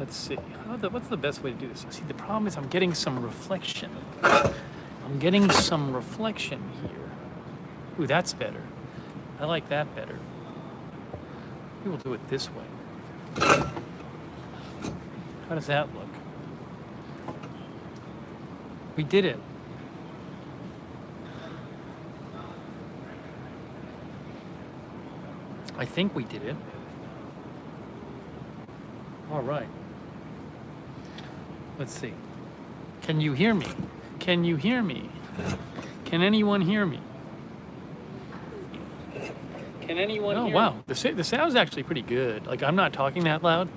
Let's see. What's the best way to do this? See, the problem is I'm getting some reflection. I'm getting some reflection here. Ooh, that's better. I like that better. Maybe we'll do it this way. How does that look? We did it. I think we did it. All right. Let's see. Can you hear me? Can you hear me? Can anyone hear me? Can anyone hear me? Oh, wow. The sound's actually pretty good. Like, I'm not talking that loud.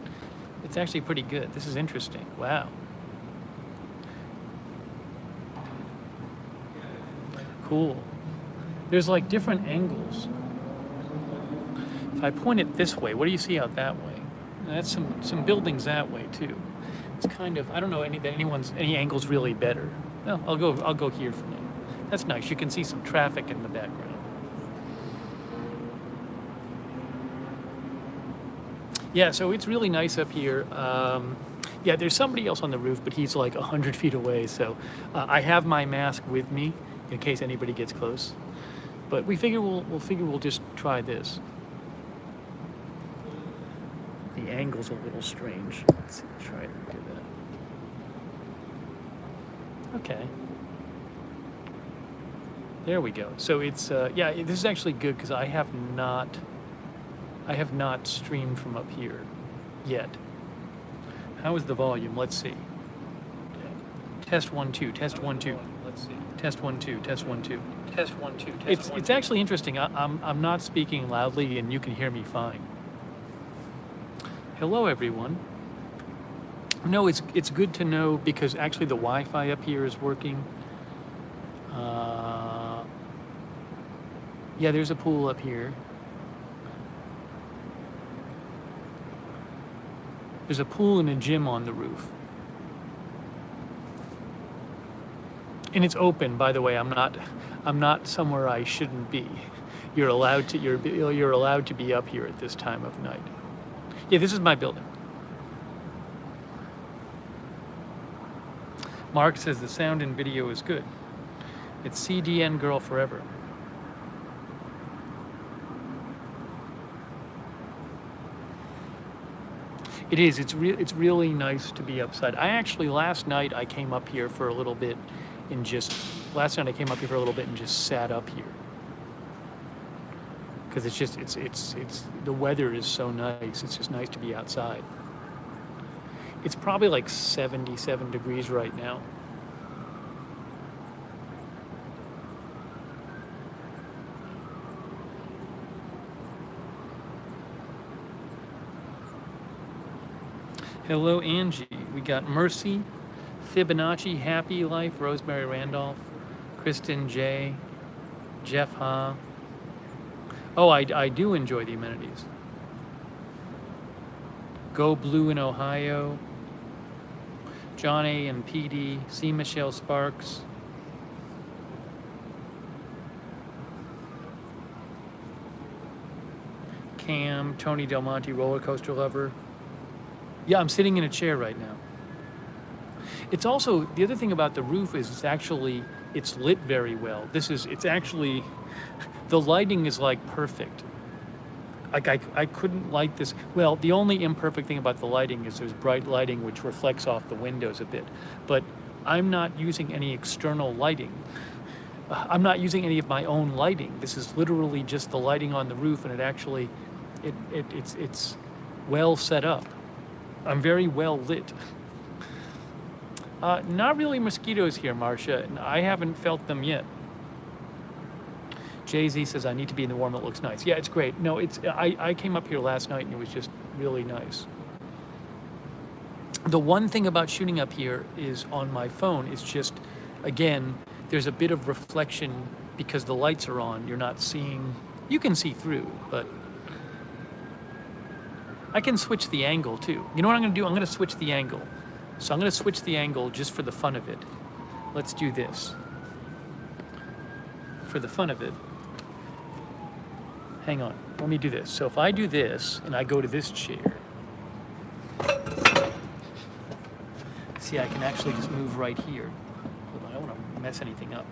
It's actually pretty good. This is interesting. Wow. Cool. There's like different angles. If I point it this way, what do you see out that way? That's some buildings that way too. It's kind of, I don't know any angle's really better. Well, I'll go here for now. That's nice. You can see some traffic in the background. Yeah, so it's really nice up here. Yeah, there's somebody else on the roof, but he's like 100 feet away. So I have my mask with me in case anybody gets close. But we figure we'll just try this. The angle's a little strange. Let's see, try to do that. Okay. There we go. So it's yeah, this is actually good because I have not streamed from up here yet. How is the volume? Let's see. Test 1 2. Test 1 2. Let's see. Test 1 2. Test 1 2. Test 1 2. It's actually interesting. I'm not speaking loudly and you can hear me fine. Hello everyone. No, it's good to know because actually the Wi-Fi up here is working. Yeah, there's a pool up here. There's a pool and a gym on the roof. And it's open, by the way. I'm not somewhere I shouldn't be. You're allowed to be up here at this time of night. Yeah, this is my building. Mark says the sound and video is good. It's CDN Girl Forever. It is. It's really nice to be upside. I actually last night I came up here for a little bit and just sat up here because it's the weather is so nice. It's just nice to be outside. It's probably like 77 degrees right now. Hello, Angie. We got Mercy, Fibonacci, Happy Life, Rosemary Randolph, Kristen J, Jeff Ha. Oh, I do enjoy the amenities. Go Blue in Ohio, John A. and PD, C. Michelle Sparks. Cam, Tony Del Monte, Roller Coaster Lover. Yeah, I'm sitting in a chair right now. It's also, the other thing about the roof is it's lit very well. It's actually, the lighting is like perfect. Like I couldn't light this. Well, the only imperfect thing about the lighting is there's bright lighting which reflects off the windows a bit. But I'm not using any external lighting. I'm not using any of my own lighting. This is literally just the lighting on the roof, and it's well set up. I'm very well lit. Not really mosquitoes here, Marcia. I haven't felt them yet. Jay-Z says, I need to be in the warm, it looks nice. Yeah, it's great. No, I came up here last night and it was just really nice. The one thing about shooting up here is on my phone, it's just, again, there's a bit of reflection because the lights are on. You're not seeing, you can see through, but I can switch the angle too. You know what I'm gonna do? I'm gonna switch the angle. So I'm gonna switch the angle just for the fun of it. Let's do this. For the fun of it. Hang on, let me do this. So if I do this and I go to this chair, see, I can actually just move right here. Hold on, I don't want to mess anything up.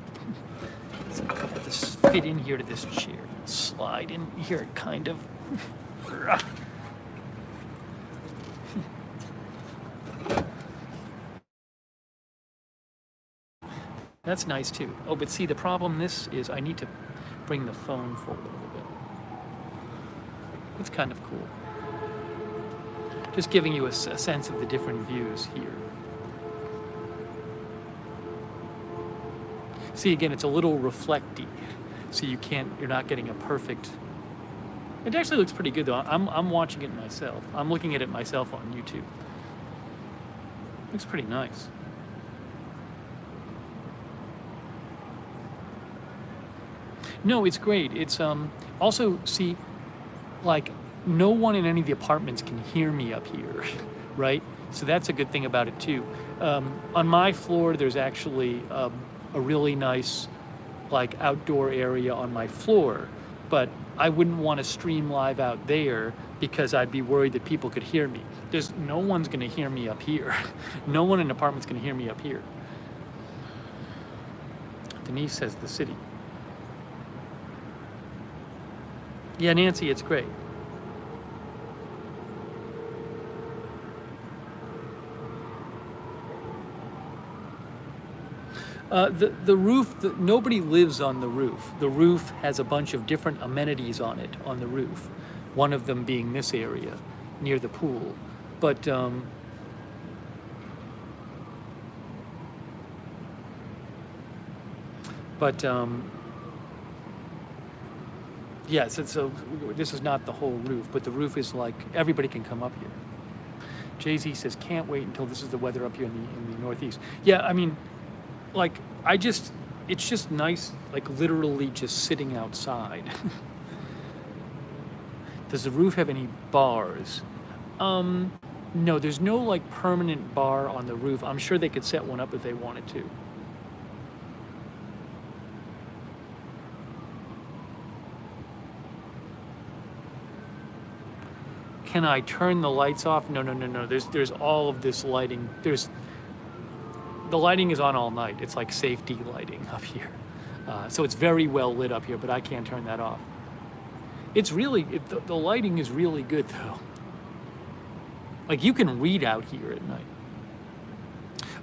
So I have to fit in here to this chair. Slide in here, kind of. That's nice too. Oh, but see, the problem this is I need to bring the phone forward a little bit. It's kind of cool. Just giving you a sense of the different views here. See, again, it's a little reflecty, so you're not getting a perfect. It actually looks pretty good though. I'm watching it myself. I'm looking at it myself on YouTube. Looks pretty nice. No, it's great. It's also, see, like, no one in any of the apartments can hear me up here, right? So that's a good thing about it too. On my floor, there's actually a really nice, like, outdoor area on my floor, but I wouldn't want to stream live out there because I'd be worried that people could hear me. No one's going to hear me up here. No one in the apartment's going to hear me up here. Denise says the city. Yeah, Nancy, it's great. The roof, nobody lives on the roof. The roof has a bunch of different amenities on it, on the roof. One of them being this area near the pool. But yes, so this is not the whole roof, but the roof is like, everybody can come up here. Jay-Z says, can't wait until this is the weather up here in the Northeast. Yeah, I mean, like, it's just nice, like, literally just sitting outside. Does the roof have any bars? No, there's no, like, permanent bar on the roof. I'm sure they could set one up if they wanted to. Can I turn the lights off? No. There's all of this lighting. The lighting is on all night. It's like safety lighting up here. So it's very well lit up here, but I can't turn that off. It's really, the lighting is really good though. Like, you can read out here at night.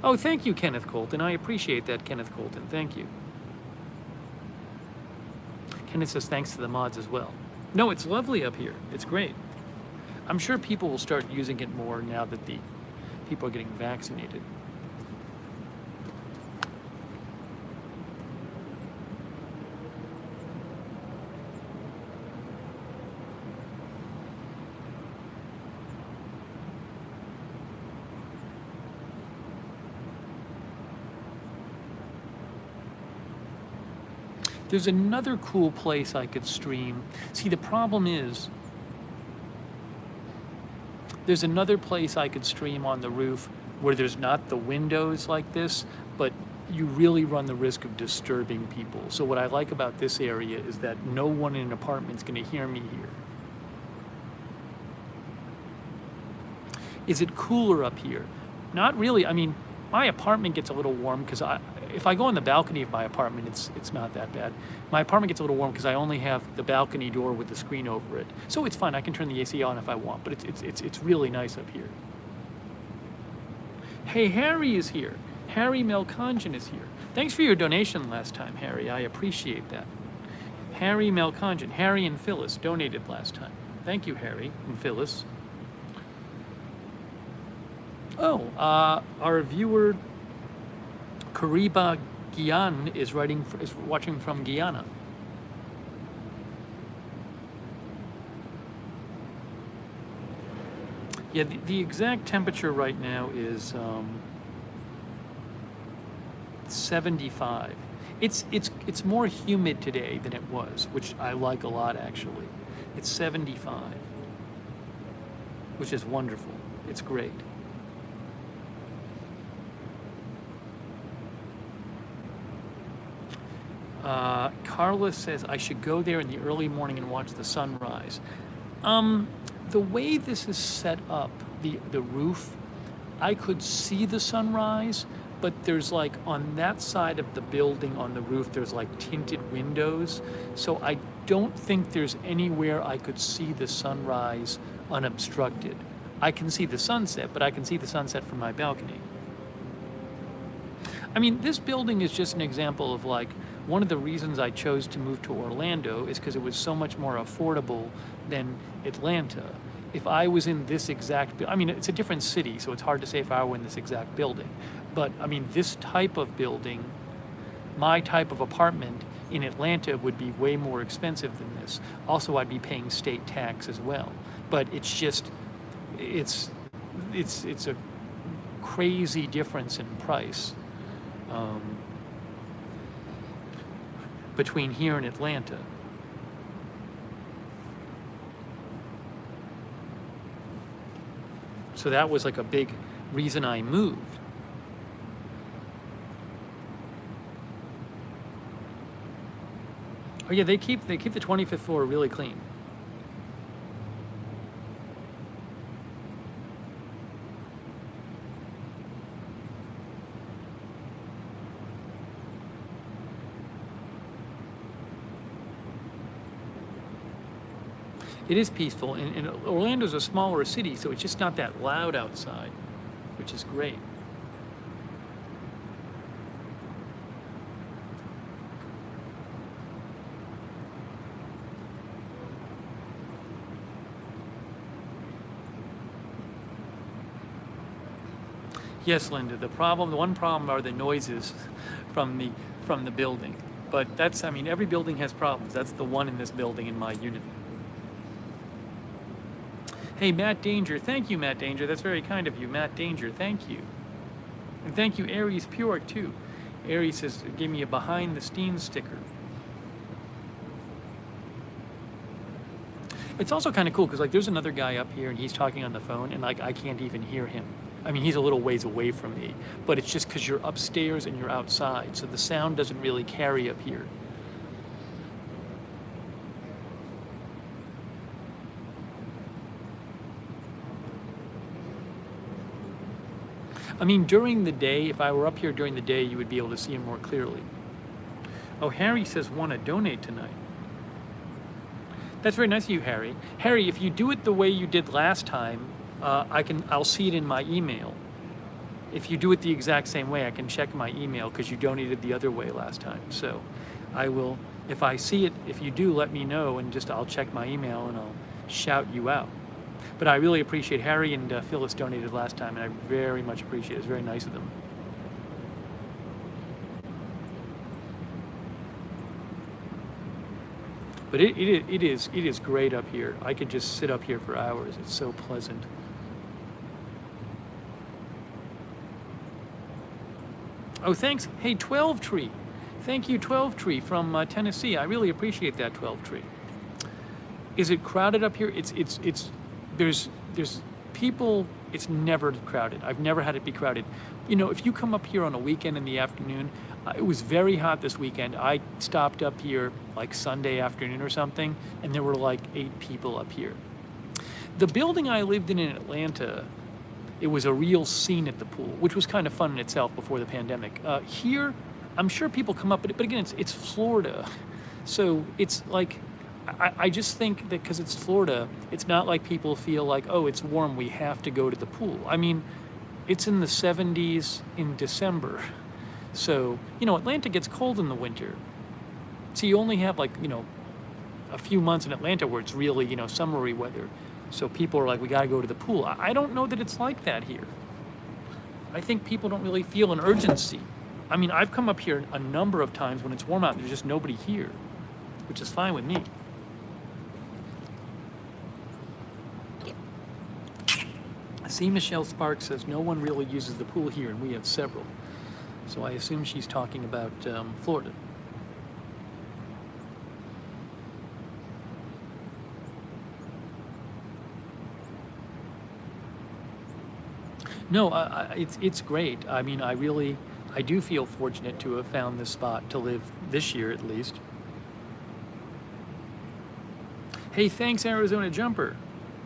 Oh, thank you, Kenneth Colton. I appreciate that, Kenneth Colton. Thank you. Kenneth says thanks to the mods as well. No, it's lovely up here. It's great. I'm sure people will start using it more now that the people are getting vaccinated. There's another cool place I could stream. See, the problem is, there's another place I could stream on the roof where there's not the windows like this, but you really run the risk of disturbing people. So what I like about this area is that no one in an apartment is going to hear me here. Is it cooler up here? Not really. I mean, my apartment gets a little warm because if I go on the balcony of my apartment, it's not that bad. My apartment gets a little warm because I only have the balcony door with the screen over it. So it's fine, I can turn the AC on if I want, but it's really nice up here. Hey, Harry is here. Harry Melkonjan is here. Thanks for your donation last time, Harry. I appreciate that. Harry Melkonjan, Harry and Phyllis donated last time. Thank you, Harry and Phyllis. Oh, our viewer Kariba Guian is watching from Guyana. Yeah, the exact temperature right now is 75. It's more humid today than it was, which I like a lot actually. It's 75, which is wonderful. It's great. Carla says I should go there in the early morning and watch the sunrise. The way this is set up, the roof, I could see the sunrise, but there's like on that side of the building on the roof, there's like tinted windows. So I don't think there's anywhere I could see the sunrise unobstructed. I can see the sunset, but I can see the sunset from my balcony. I mean, this building is just an example of like, one of the reasons I chose to move to Orlando is because it was so much more affordable than Atlanta. If I was in this exact, I mean, it's a different city, so it's hard to say if I were in this exact building. But I mean, this type of building, my type of apartment in Atlanta would be way more expensive than this. Also, I'd be paying state tax as well. But it's just, it's a crazy difference in price between here and Atlanta. So that was like a big reason I moved. Oh yeah, they keep the 25th floor really clean. It is peaceful, and Orlando's a smaller city, so it's just not that loud outside, which is great. Yes, Linda, the one problem are the noises from the building. But that's, I mean, every building has problems. That's the one in this building in my unit. Hey, Matt Danger. Thank you, Matt Danger. That's very kind of you, Matt Danger. Thank you. And thank you, Aries Pure, too. Aries says, gave me a behind the scenes sticker. It's also kind of cool because like there's another guy up here and he's talking on the phone and like I can't even hear him. I mean, he's a little ways away from me, but it's just because you're upstairs and you're outside, so the sound doesn't really carry up here. I mean, during the day, if I were up here during the day, you would be able to see him more clearly. Oh, Harry says, want to donate tonight. That's very nice of you, Harry. Harry, if you do it the way you did last time, I'll see it in my email. If you do it the exact same way, I can check my email because you donated the other way last time. So I will, if I see it, if you do, let me know and I'll check my email and I'll shout you out. But I really appreciate Harry and Phyllis donated last time, and I very much appreciate it. It's very nice of them. But it is great up here. I could just sit up here for hours. It's so pleasant. Oh, thanks. Hey, 12 Tree. Thank you, 12 Tree from Tennessee. I really appreciate that, 12 Tree. Is it crowded up here? There's people. It's never crowded. I've never had it be crowded. You know, if you come up here on a weekend in the afternoon, it was very hot this weekend. I stopped up here like Sunday afternoon or something, and there were like 8 people up here. The building I lived in Atlanta, it was a real scene at the pool, which was kind of fun in itself before the pandemic. Here, I'm sure people come up, but again, it's Florida. So it's like, I just think that because it's Florida, it's not like people feel like, oh, it's warm, we have to go to the pool. I mean, it's in the 70s in December. So, you know, Atlanta gets cold in the winter. So you only have like, you know, a few months in Atlanta where it's really, you know, summery weather. So people are like, we got to go to the pool. I don't know that it's like that here. I think people don't really feel an urgency. I mean, I've come up here a number of times when it's warm out and there's just nobody here, which is fine with me. See, Michelle Sparks says, no one really uses the pool here and we have several. So I assume she's talking about Florida. No, it's great. I mean, I do feel fortunate to have found this spot to live this year at least. Hey, thanks Arizona Jumper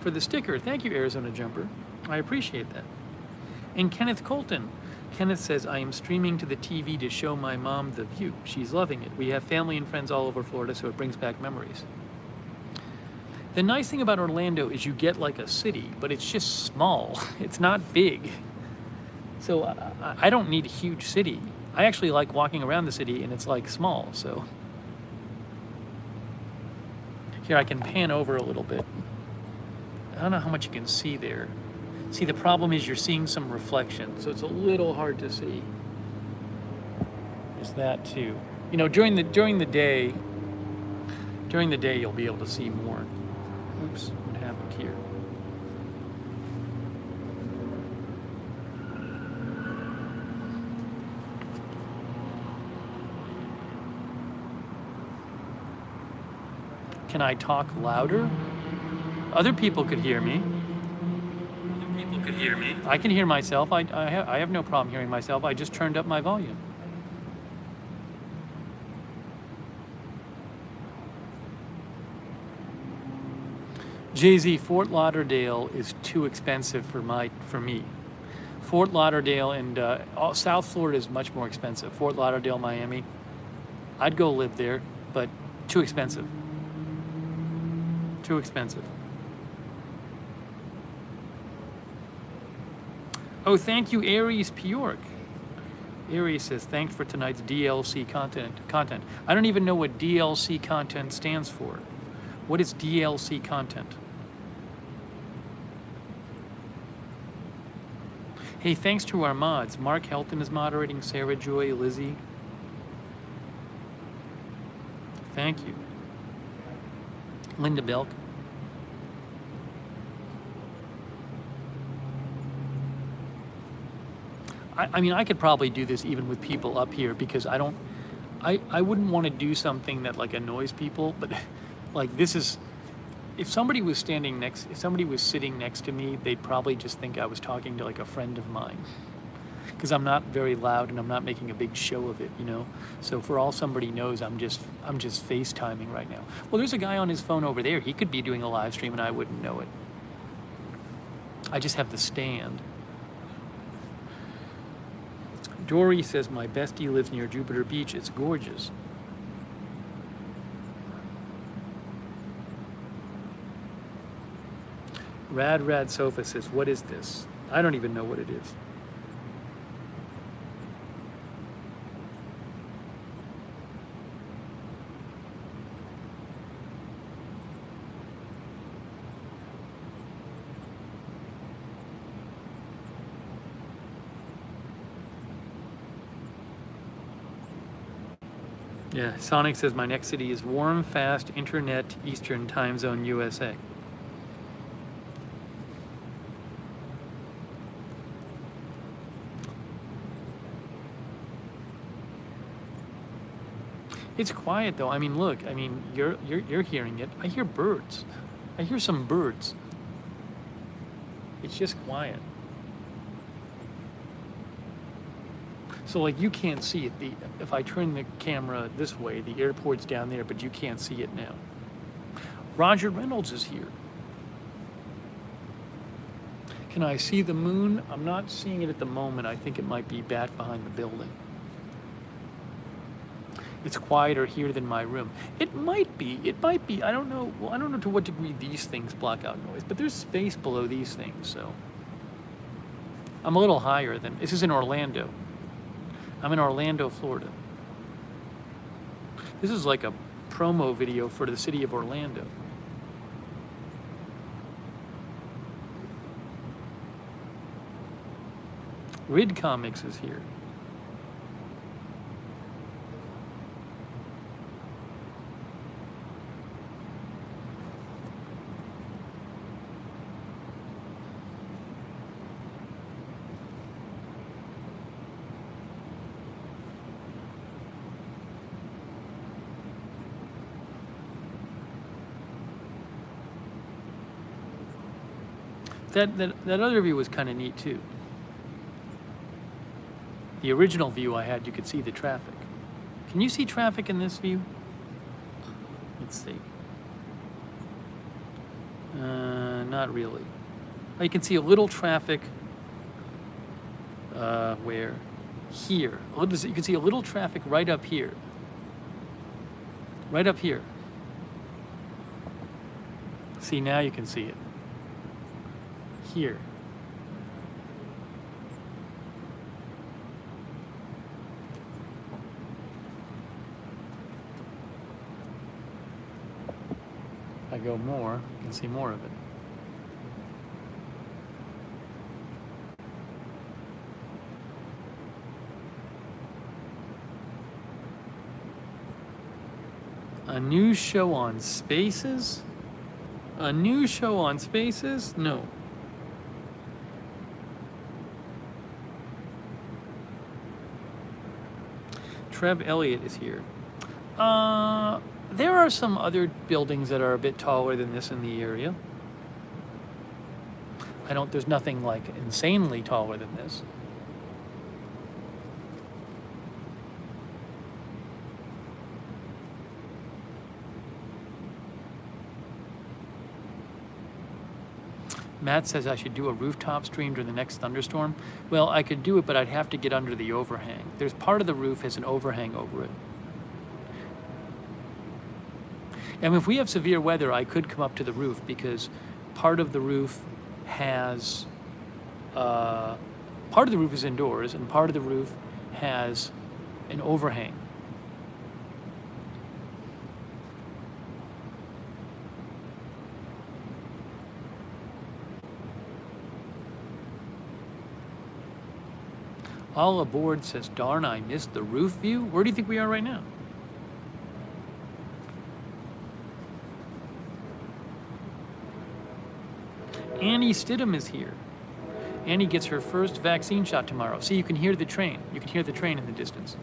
for the sticker. Thank you, Arizona Jumper. I appreciate that. And Kenneth Colton. Kenneth says, I am streaming to the TV to show my mom the view. She's loving it. We have family and friends all over Florida, so it brings back memories. The nice thing about Orlando is you get like a city, but it's just small. It's not big. So I don't need a huge city. I actually like walking around the city and it's like small, so. Here I can pan over a little bit. I don't know how much you can see there. See, the problem is you're seeing some reflection, so it's a little hard to see. There's that too. You know, during the day you'll be able to see more. Oops, what happened here? Can I talk louder? Other people could hear me. I can hear myself. I have no problem hearing myself. I just turned up my volume. Jay-Z, Fort Lauderdale is too expensive for me. Fort Lauderdale and South Florida is much more expensive. Fort Lauderdale, Miami, I'd go live there, but too expensive. Too expensive. Oh, thank you, Aries Pyork. Aries says, thanks for tonight's DLC content. I don't even know what DLC content stands for. What is DLC content? Hey, thanks to our mods. Mark Helton is moderating, Sarah Joy, Lizzie. Thank you. Linda Belk. I mean, I could probably do this even with people up here because I wouldn't want to do something that like annoys people, but like this is, if somebody was sitting next to me, they'd probably just think I was talking to like a friend of mine because I'm not very loud and I'm not making a big show of it, you know? So for all somebody knows, I'm just FaceTiming right now. Well, there's a guy on his phone over there. He could be doing a live stream and I wouldn't know it. I just have the stand. Dory says, my bestie lives near Jupiter Beach. It's gorgeous. Rad Sofa says, what is this? I don't even know what it is. Yeah, Sonic says, my next city is warm, fast, internet, Eastern time zone, USA. It's quiet though. I mean, look. I mean, you're hearing it. I hear birds. I hear some birds. It's just quiet. So like you can't see it. If I turn the camera this way, the airport's down there, but you can't see it now. Roger Reynolds is here. Can I see the moon? I'm not seeing it at the moment. I think it might be back behind the building. It's quieter here than my room. It might be. I don't know. Well, I don't know to what degree these things block out noise, but there's space below these things, so. I'm a little higher than, this is in Orlando. I'm in Orlando, Florida. This is like a promo video for the city of Orlando. Rid Comics is here. That other view was kind of neat too. The original view I had, you could see the traffic. Can you see traffic in this view? Let's see. Not really. Oh, you can see a little traffic Where? Here. You can see a little traffic right up here. Right up here. See, now you can see it. Here. If I go more, you can see more of it. A new show on Spaces? A new show on Spaces? No. Trev Elliott is here. There are some other buildings that are a bit taller than this in the area. There's nothing like insanely taller than this. Matt says I should do a rooftop stream during the next thunderstorm. Well, I could do it, but I'd have to get under the overhang. There's part of the roof has an overhang over it. And if we have severe weather, I could come up to the roof because part of the roof has, part of the roof is indoors and part of the roof has an overhang. All aboard says, darn, I missed the roof view. Where do you think we are right now? Annie Stidham is here. Annie gets her first vaccine shot tomorrow. See, you can hear the train. You can hear the train in the distance.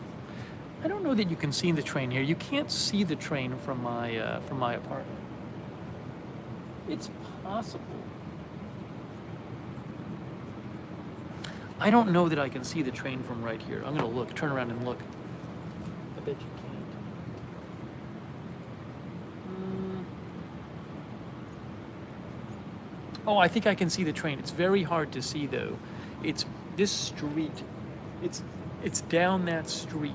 I don't know that you can see the train here. You can't see the train from my apartment. It's possible. I don't know that I can see the train from right here. I'm gonna look, turn around and look. I bet you can't. Oh, I think I can see the train. It's very hard to see though. It's this street. It's down that street.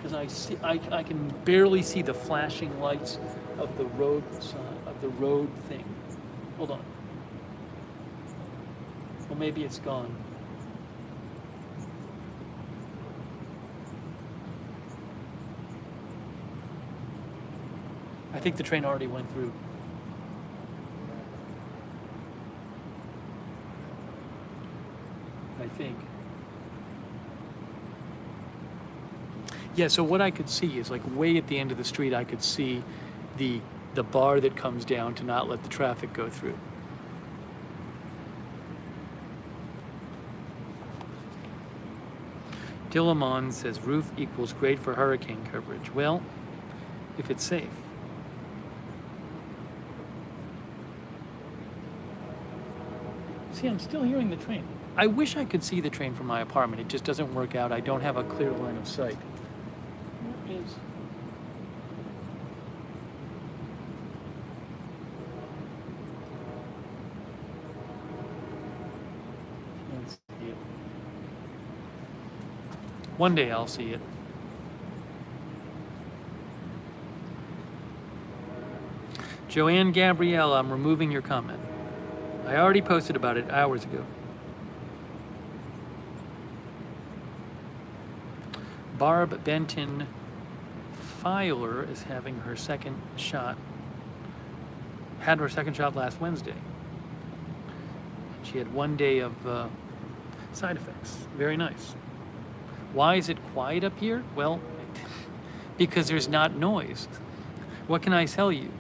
Because I can barely see the flashing lights of the road sign, of the road thing. Hold on. Well, maybe it's gone. I think the train already went through. I think. Yeah, so what I could see is like way at the end of the street, I could see the bar that comes down to not let the traffic go through. Dillamon says roof equals great for hurricane coverage. Well, if it's safe. See, I'm still hearing the train. I wish I could see the train from my apartment. It just doesn't work out. I don't have a clear line of sight. Where is... Can't see it. One day I'll see it. Joanne Gabrielle, I'm removing your comment. I already posted about it hours ago. Barb Benton Filer is having her second shot. Had her second shot last Wednesday. She had 1 day of side effects. Very nice. Why is it quiet up here? Well, because there's not noise. What can I tell you?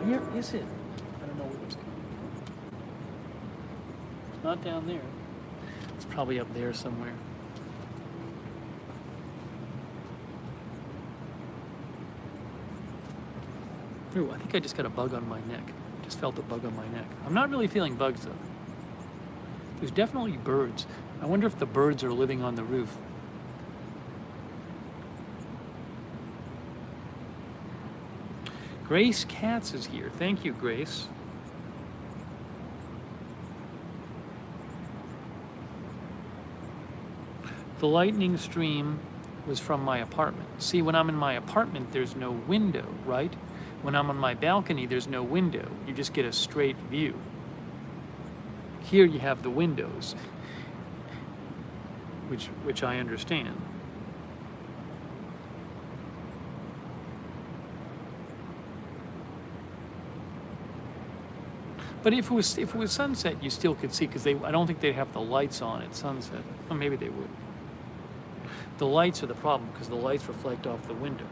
Where is it? I don't know where it's coming from. It's not down there. It's probably up there somewhere. Ooh, I think I just got a bug on my neck. Just felt a bug on my neck. I'm not really feeling bugs though. There's definitely birds. I wonder if the birds are living on the roof. Grace Katz is here. Thank you, Grace. The lightning stream was from my apartment. See, when I'm in my apartment, there's no window, right? When I'm on my balcony, there's no window. You just get a straight view. Here you have the windows, which I understand. But if it was sunset, you still could see, because I don't think they'd have the lights on at sunset. Well, maybe they would. The lights are the problem, because the lights reflect off the window.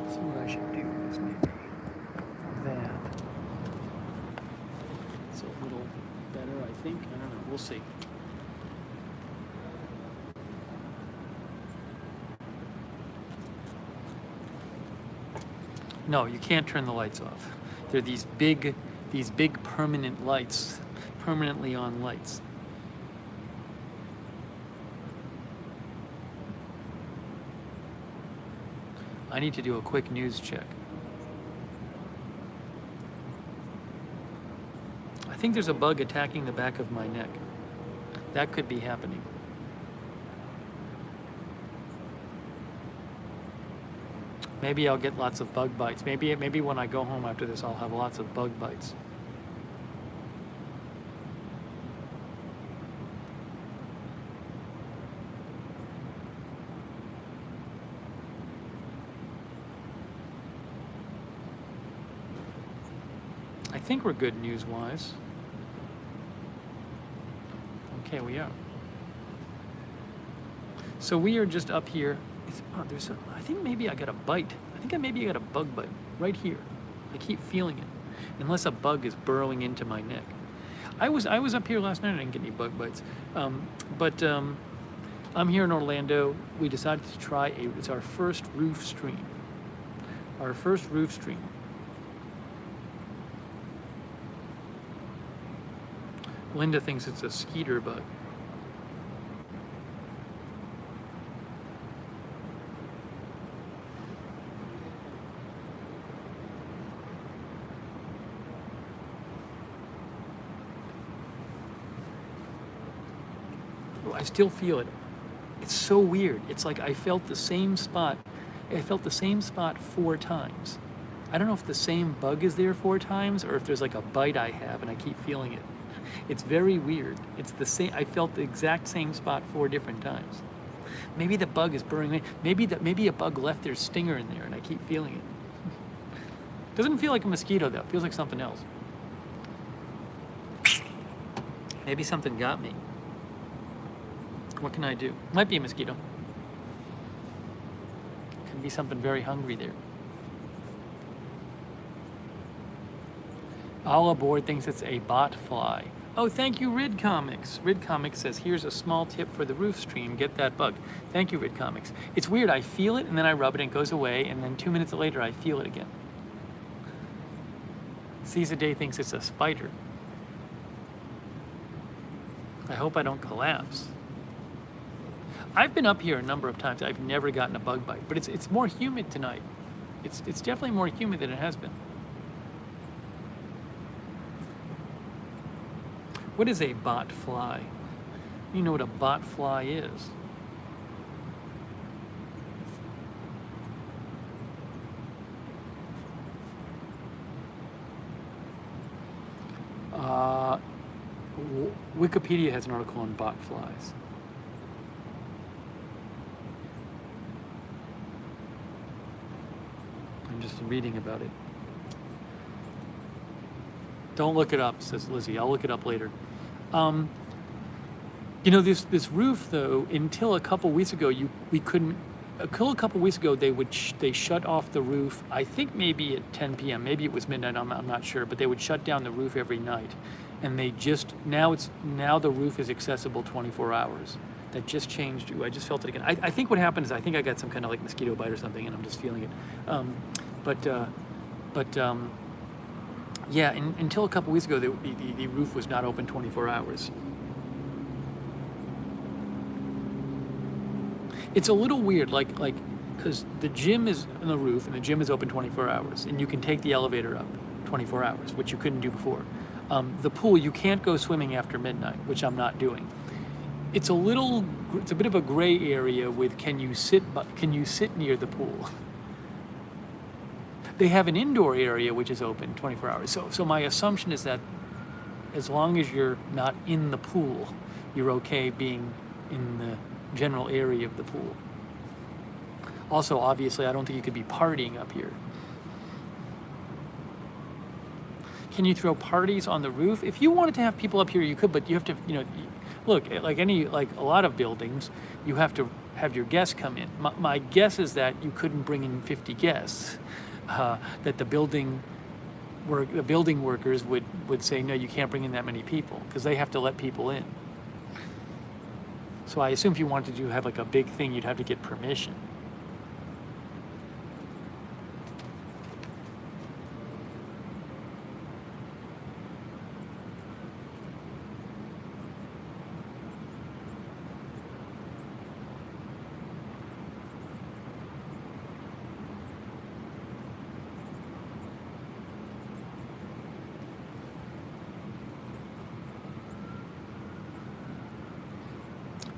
So what I should do is maybe that. It's a little better, I think. I don't know. We'll see. No, you can't turn the lights off. They're these big permanent lights, permanently on lights. I need to do a quick news check. I think there's a bug attacking the back of my neck. That could be happening. Maybe I'll get lots of bug bites. Maybe when I go home after this, I'll have lots of bug bites. I think we're good news-wise. Okay, we are. So we are just up here. I think maybe I got a bite. I think maybe I got a bug bite right here. I keep feeling it, unless a bug is burrowing into my neck. I was up here last night. I didn't get any bug bites, but I'm here in Orlando. We decided to try it's our first roof stream. Our first roof stream. Linda thinks it's a skeeter bug. I still feel it. It's so weird. It's like I felt the same spot. I felt the same spot 4 times. I don't know if the same bug is there 4 times or if there's like a bite I have and I keep feeling it. It's very weird. It's the same. I felt the exact same spot 4 different times. Maybe the bug is burrowing me. Maybe a bug left their stinger in there and I keep feeling it. Doesn't feel like a mosquito though. It feels like something else. Maybe something got me. What can I do? Might be a mosquito. Could be something very hungry there. All Aboard thinks it's a bot fly. Oh, thank you, Rid Comics. Rid Comics says, here's a small tip for the roof stream. Get that bug. Thank you, Rid Comics. It's weird. I feel it, and then I rub it, and it goes away, and then 2 minutes later, I feel it again. Caesar Day thinks it's a spider. I hope I don't collapse. I've been up here a number of times. I've never gotten a bug bite, but it's more humid tonight. It's definitely more humid than it has been. What is a bot fly? You know what a bot fly is. Wikipedia has an article on bot flies. I'm just reading about it. Don't look it up, says Lizzie. I'll look it up later. You know, this roof though, until a couple weeks ago, until a couple weeks ago, they shut off the roof. I think maybe at 10 p.m. Maybe it was midnight. I'm not sure, but they would shut down the roof every night, and now the roof is accessible 24 hours. That just changed. I just felt it again. I think what happened is I think I got some kind of like mosquito bite or something, and I'm just feeling it. Yeah, until a couple weeks ago, the roof was not open 24 hours. It's a little weird, because the gym is on the roof and the gym is open 24 hours, and you can take the elevator up 24 hours, which you couldn't do before. The pool, you can't go swimming after midnight, which I'm not doing. It's a bit of a gray area with can you sit near the pool? They have an indoor area which is open 24 hours. So my assumption is that as long as you're not in the pool, you're okay being in the general area of the pool. Also, obviously, I don't think you could be partying up here. Can you throw parties on the roof? If you wanted to have people up here, you could, but you have to, look, like a lot of buildings, you have to have your guests come in. My guess is that you couldn't bring in 50 guests, that the building workers would say, no, you can't bring in that many people, because they have to let people in. So I assume if you wanted to have like a big thing, you'd have to get permission.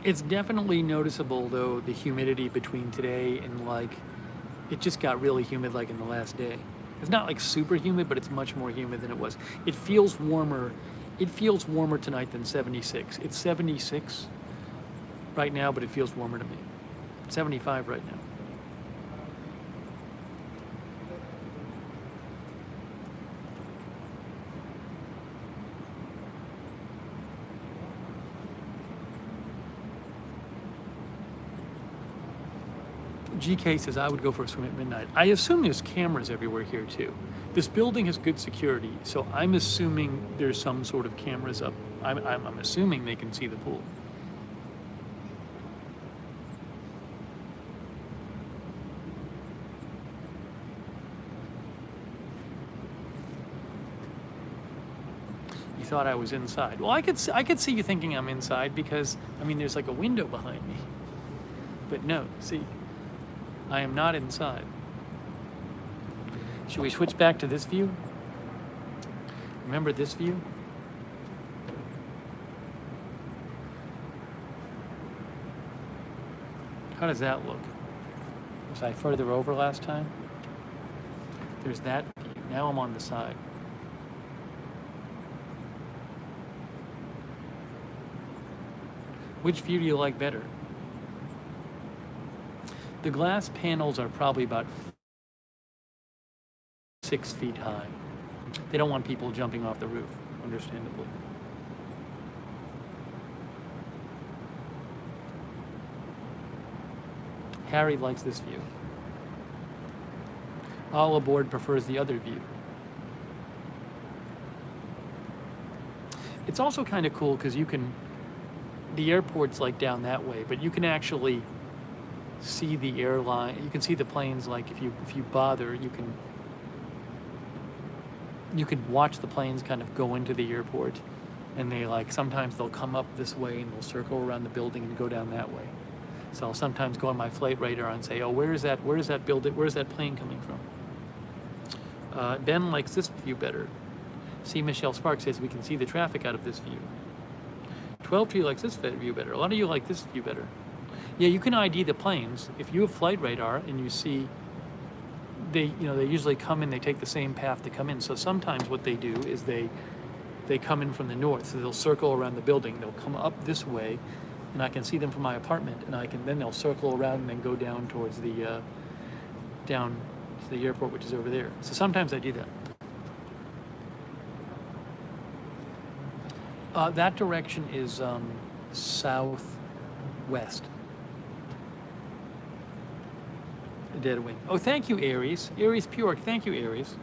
It's definitely noticeable, though, the humidity between today and it just got really humid in the last day. It's not super humid, but it's much more humid than it was. It feels warmer. It feels warmer tonight than 76. It's 76 right now, but it feels warmer to me. It's 75 right now. GK says, I would go for a swim at midnight. I assume there's cameras everywhere here too. This building has good security, so I'm assuming there's some sort of cameras up. I'm assuming they can see the pool. You thought I was inside. Well, I could see you thinking I'm inside because, there's a window behind me. But no, see, I am not inside. Should we switch back to this view? Remember this view? How does that look? Was I further over last time? There's that view. Now I'm on the side. Which view do you like better? The glass panels are probably about 6 feet high. They don't want people jumping off the roof, understandably. Harry likes this view. All aboard prefers the other view. It's also kind of cool because the airport's down that way, but you can actually see the airline. You can see the planes. If you bother, you can watch the planes kind of go into the airport, and they sometimes they'll come up this way and they'll circle around the building and go down that way. So I'll sometimes go on my flight radar and say, oh, where is that plane coming from? Ben likes this view better. See, Michelle Sparks says we can see the traffic out of this view. 12 Tree likes this view better. A lot of you like this view better. Yeah, you can ID the planes. If you have flight radar and you see, they usually come in, they take the same path to come in. So sometimes what they do is they come in from the north. So they'll circle around the building. They'll come up this way, and I can see them from my apartment, and then they'll circle around and then go down towards down to the airport, which is over there. So sometimes I do that. That direction is southwest. A dead wing. Oh, thank you, Aries. Aries Pure. Thank you, Aries.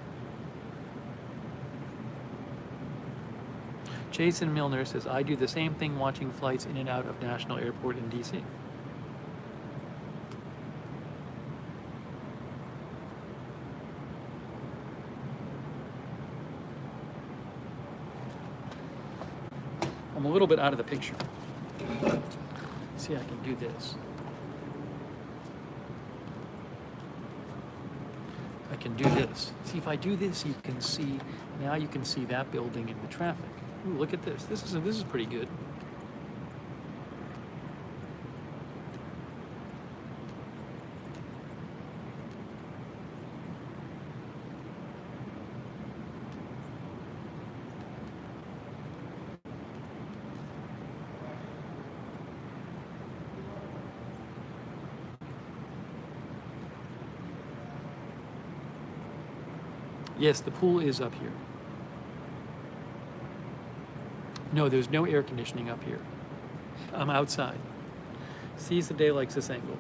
Jason Milner says, I do the same thing watching flights in and out of National Airport in D.C. I'm a little bit out of the picture. See, I can do this. I can do this. See, if I do this, you can see, now you can see that building in the traffic. Ooh, look at this. This is pretty good. Yes, the pool is up here. No, there's no air conditioning up here. I'm outside. Seize the day likes this angle.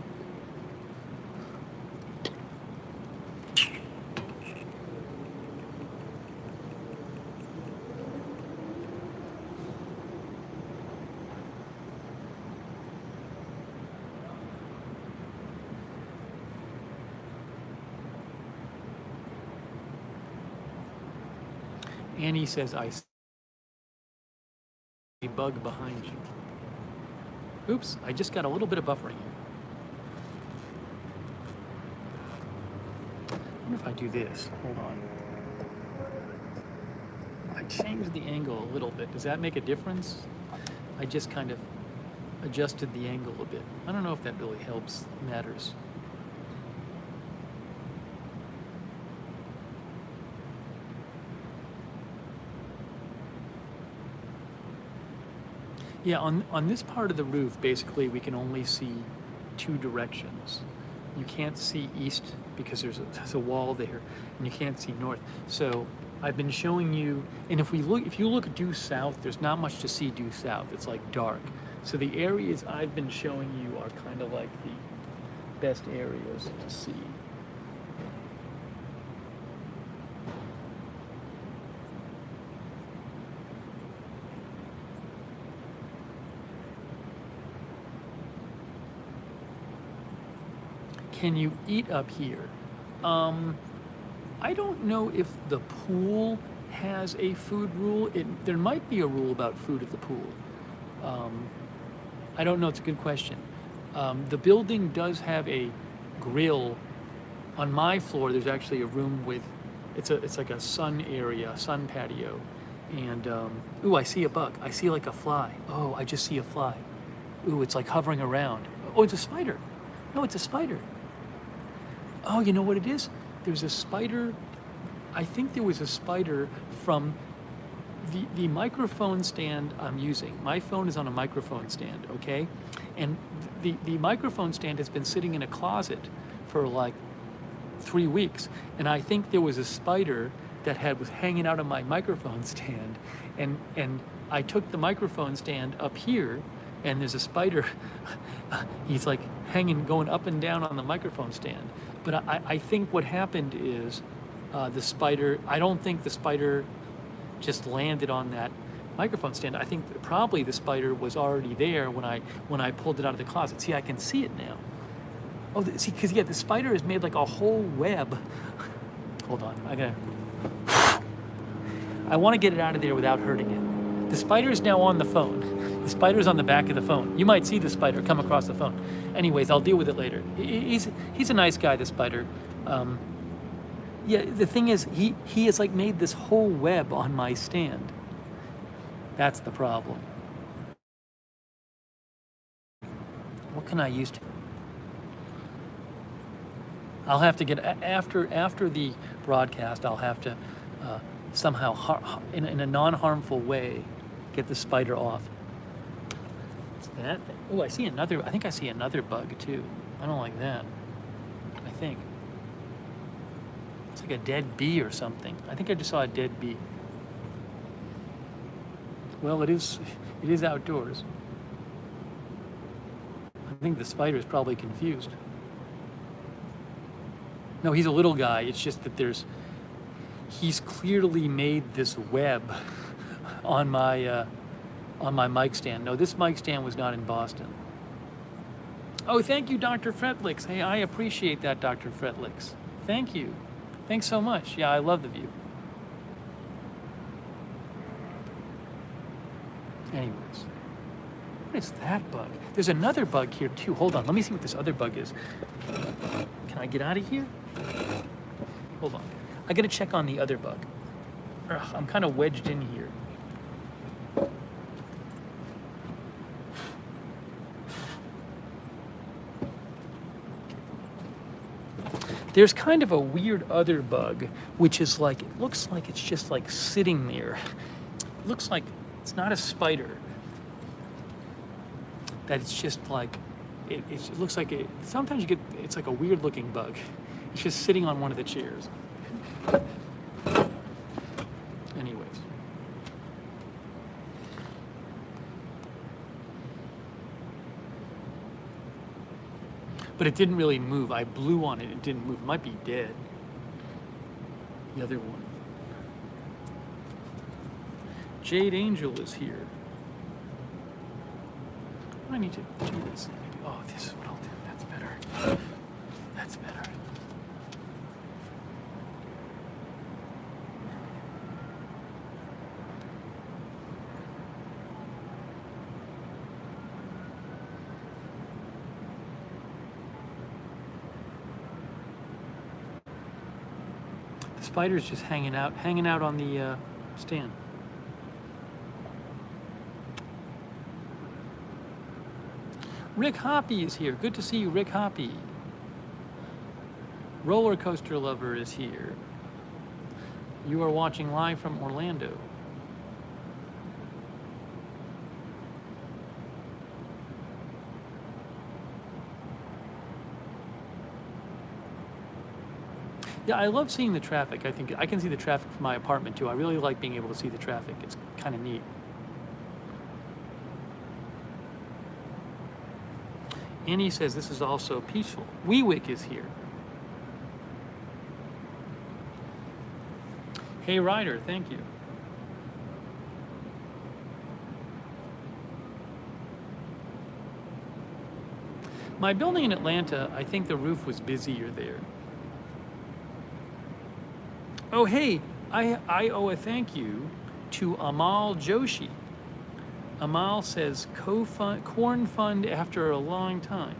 Annie says, I see a bug behind you. Oops, I just got a little bit of buffering here. I wonder if I do this. Hold on. I changed the angle a little bit. Does that make a difference? I just kind of adjusted the angle a bit. I don't know if that really helps, matters. Yeah, on this part of the roof, basically, we can only see two directions. You can't see east because there's a wall there, and you can't see north. So I've been showing you, and if you look due south, there's not much to see due south. It's like dark. So the areas I've been showing you are kind of like the best areas to see. Can you eat up here? I don't know if the pool has a food rule. There might be a rule about food at the pool. I don't know, it's a good question. The building does have a grill. On my floor, there's actually a room with, it's like a sun area, sun patio. And, ooh, I see a bug. I see like a fly. Oh, I just see a fly. Ooh, it's like hovering around. Oh, it's a spider. No, it's a spider. Oh, you know what it is? There's a spider. I think there was a spider from the microphone stand I'm using. My phone is on a microphone stand, okay? And the microphone stand has been sitting in a closet for like 3 weeks. And I think there was a spider that was hanging out of my microphone stand. And I took the microphone stand up here, and there's a spider. He's like going up and down on the microphone stand. But I think what happened is the spider, I don't think the spider just landed on that microphone stand. I think probably the spider was already there when I pulled it out of the closet. See, I can see it now. Oh, see, because yeah, the spider has made like a whole web. Hold on, I want to get it out of there without hurting it. The spider is now on the phone. The spider's on the back of the phone. You might see the spider come across the phone. Anyways, I'll deal with it later. He's a nice guy, the spider. Yeah, the thing is, he has like made this whole web on my stand. That's the problem. What can I use to? I'll have to get, after the broadcast, I'll have to somehow, in a non-harmful way, get the spider off. What's that thing? Oh, I think I see another bug too. I don't like that. I think. It's like a dead bee or something. I think I just saw a dead bee. Well, it is outdoors. I think the spider is probably confused. No, he's a little guy. It's just that he's clearly made this web on my mic stand. No, this mic stand was not in Boston. Oh, thank you, Dr. Fretlix. Hey, I appreciate that, Dr. Fretlix. Thank you. Thanks so much. Yeah, I love the view. Anyways, what is that bug? There's another bug here too. Hold on, let me see what this other bug is. Can I get out of here? Hold on. I gotta check on the other bug. Ugh, I'm kind of wedged in here. There's kind of a weird other bug, which is like, it looks like it's just like sitting there. It looks like it's not a spider. That it's just like, it looks like sometimes you get, it's like a weird looking bug. It's just sitting on one of the chairs. Anyways. But it didn't really move. I blew on it, it didn't move. It might be dead. The other one. Jade Angel is here. I need to do this. Maybe, oh, this is what I'll do. That's better. That's better. The spider's just hanging out on the stand. Rick Hoppy is here. Good to see you, Rick Hoppy. Roller Coaster Lover is here. You are watching live from Orlando. Yeah, I love seeing the traffic. I think I can see the traffic from my apartment too. I really like being able to see the traffic. It's kind of neat. Annie says this is also peaceful. Weewick is here. Hey Ryder, thank you. My building in Atlanta, I think the roof was busier there. Oh hey, I owe a thank you to Amal Joshi. Amal says, corn fund after a long time.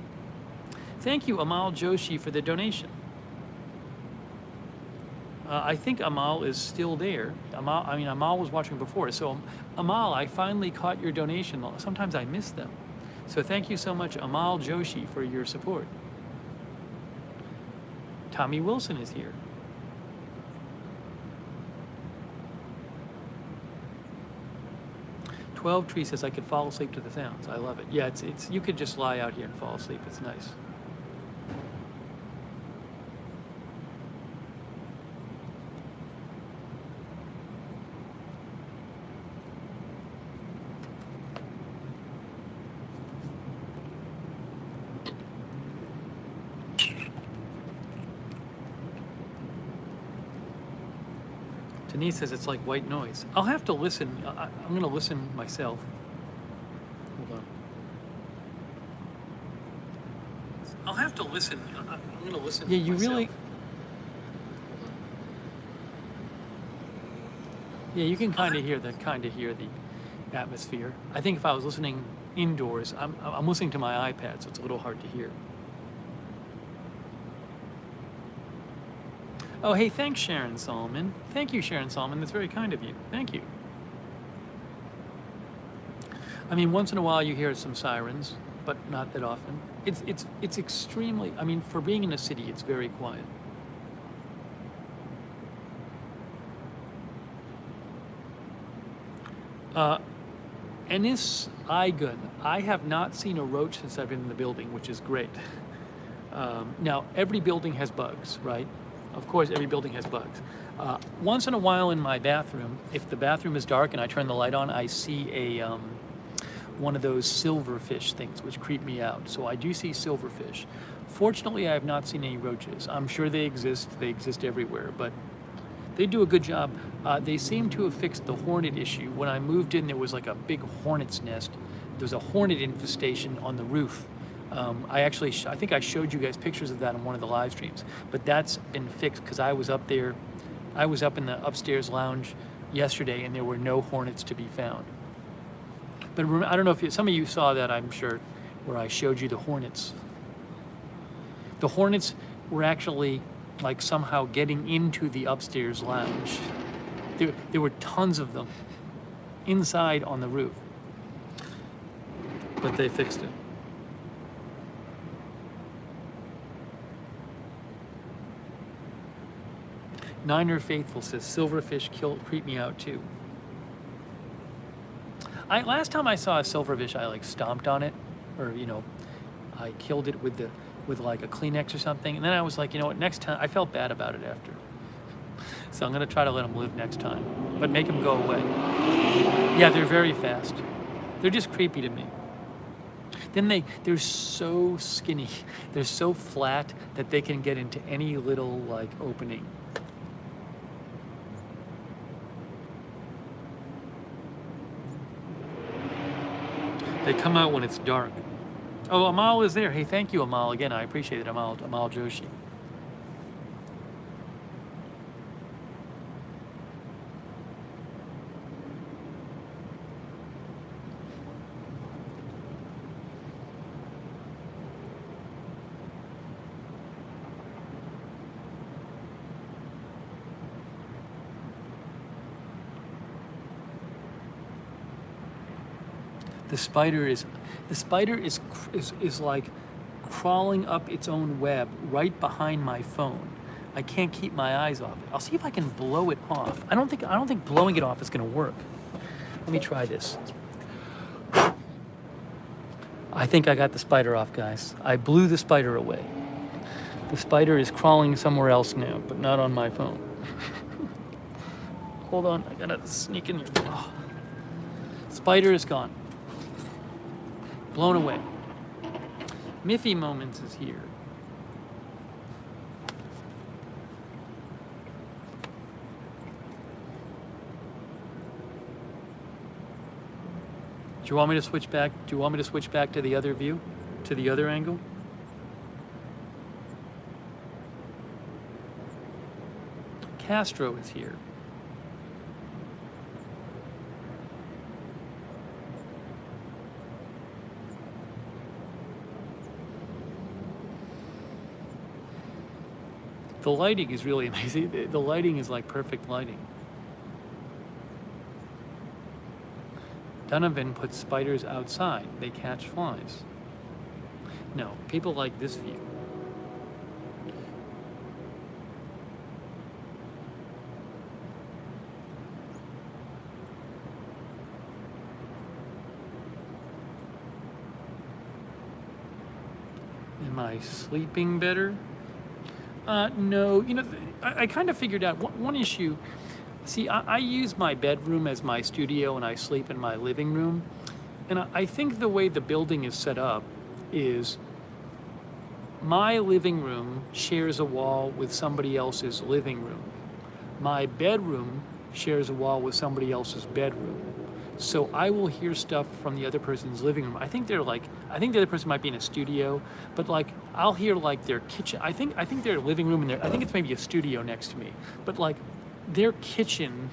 Thank you, Amal Joshi, for the donation. I think Amal is still there. Amal was watching before. So, Amal, I finally caught your donation. Sometimes I miss them. So thank you so much, Amal Joshi, for your support. Tommy Wilson is here. Tree says I could fall asleep to the sounds. I love it. Yeah, it's you could just lie out here and fall asleep. It's nice. Denise says it's like white noise. I'll have to listen. I'm going to listen myself. Hold on. I'll have to listen. I'm going to listen. Yeah, you myself. Really. Yeah, you can kind of hear the atmosphere. I think if I was listening indoors, I'm listening to my iPad, so it's a little hard to hear. Oh, hey, thanks, Sharon Solomon. Thank you, Sharon Solomon. That's very kind of you. Thank you. I mean, once in a while you hear some sirens, but not that often. It's extremely, I mean, for being in a city, it's very quiet. Ennis Igun. I have not seen a roach since I've been in the building, which is great. Now, every building has bugs, right? Of course, every building has bugs. Once in a while in my bathroom, if the bathroom is dark and I turn the light on, I see one of those silverfish things, which creep me out. So I do see silverfish. Fortunately, I have not seen any roaches. I'm sure they exist. They exist everywhere, but they do a good job. They seem to have fixed the hornet issue. When I moved in, there was like a big hornet's nest. There was a hornet infestation on the roof. I think I showed you guys pictures of that on one of the live streams, but that's been fixed because I was up there. I was up in the upstairs lounge yesterday and there were no hornets to be found. But I don't know if some of you saw that, I'm sure, where I showed you the hornets. The hornets were actually like somehow getting into the upstairs lounge. There were tons of them inside on the roof. But they fixed it. Niner Faithful says, silverfish creep me out too. Last time I saw a silverfish, I like stomped on it, or I killed it with like a Kleenex or something, and then I was like, you know what? Next time, I felt bad about it after, so I'm gonna try to let them live next time, but make them go away. Yeah, they're very fast. They're just creepy to me. Then they're so skinny, they're so flat that they can get into any little like opening. They come out when it's dark. Oh, Amal is there. Hey, thank you, Amal. Again, I appreciate it, Amal Joshi. The spider is like crawling up its own web right behind my phone. I can't keep my eyes off it. I'll see if I can blow it off. I don't think blowing it off is going to work. Let me try this. I think I got the spider off, guys. I blew the spider away. The spider is crawling somewhere else now, but not on my phone. Hold on, I gotta sneak in here. Oh. Spider is gone. Blown away. Miffy Moments is here. Do you want me to switch back? Do you want me to switch back to the other view? To the other angle? Castro is here. The lighting is really amazing. The lighting is like perfect lighting. Donovan puts spiders outside. They catch flies. No, people like this view. Am I sleeping better? No, I kind of figured out one issue. See, I use my bedroom as my studio and I sleep in my living room. And I think the way the building is set up is my living room shares a wall with somebody else's living room. My bedroom shares a wall with somebody else's bedroom. So I will hear stuff from the other person's living room. I think the other person might be in a studio, but like I'll hear like their kitchen. I think their living room I think it's maybe a studio next to me, but like their kitchen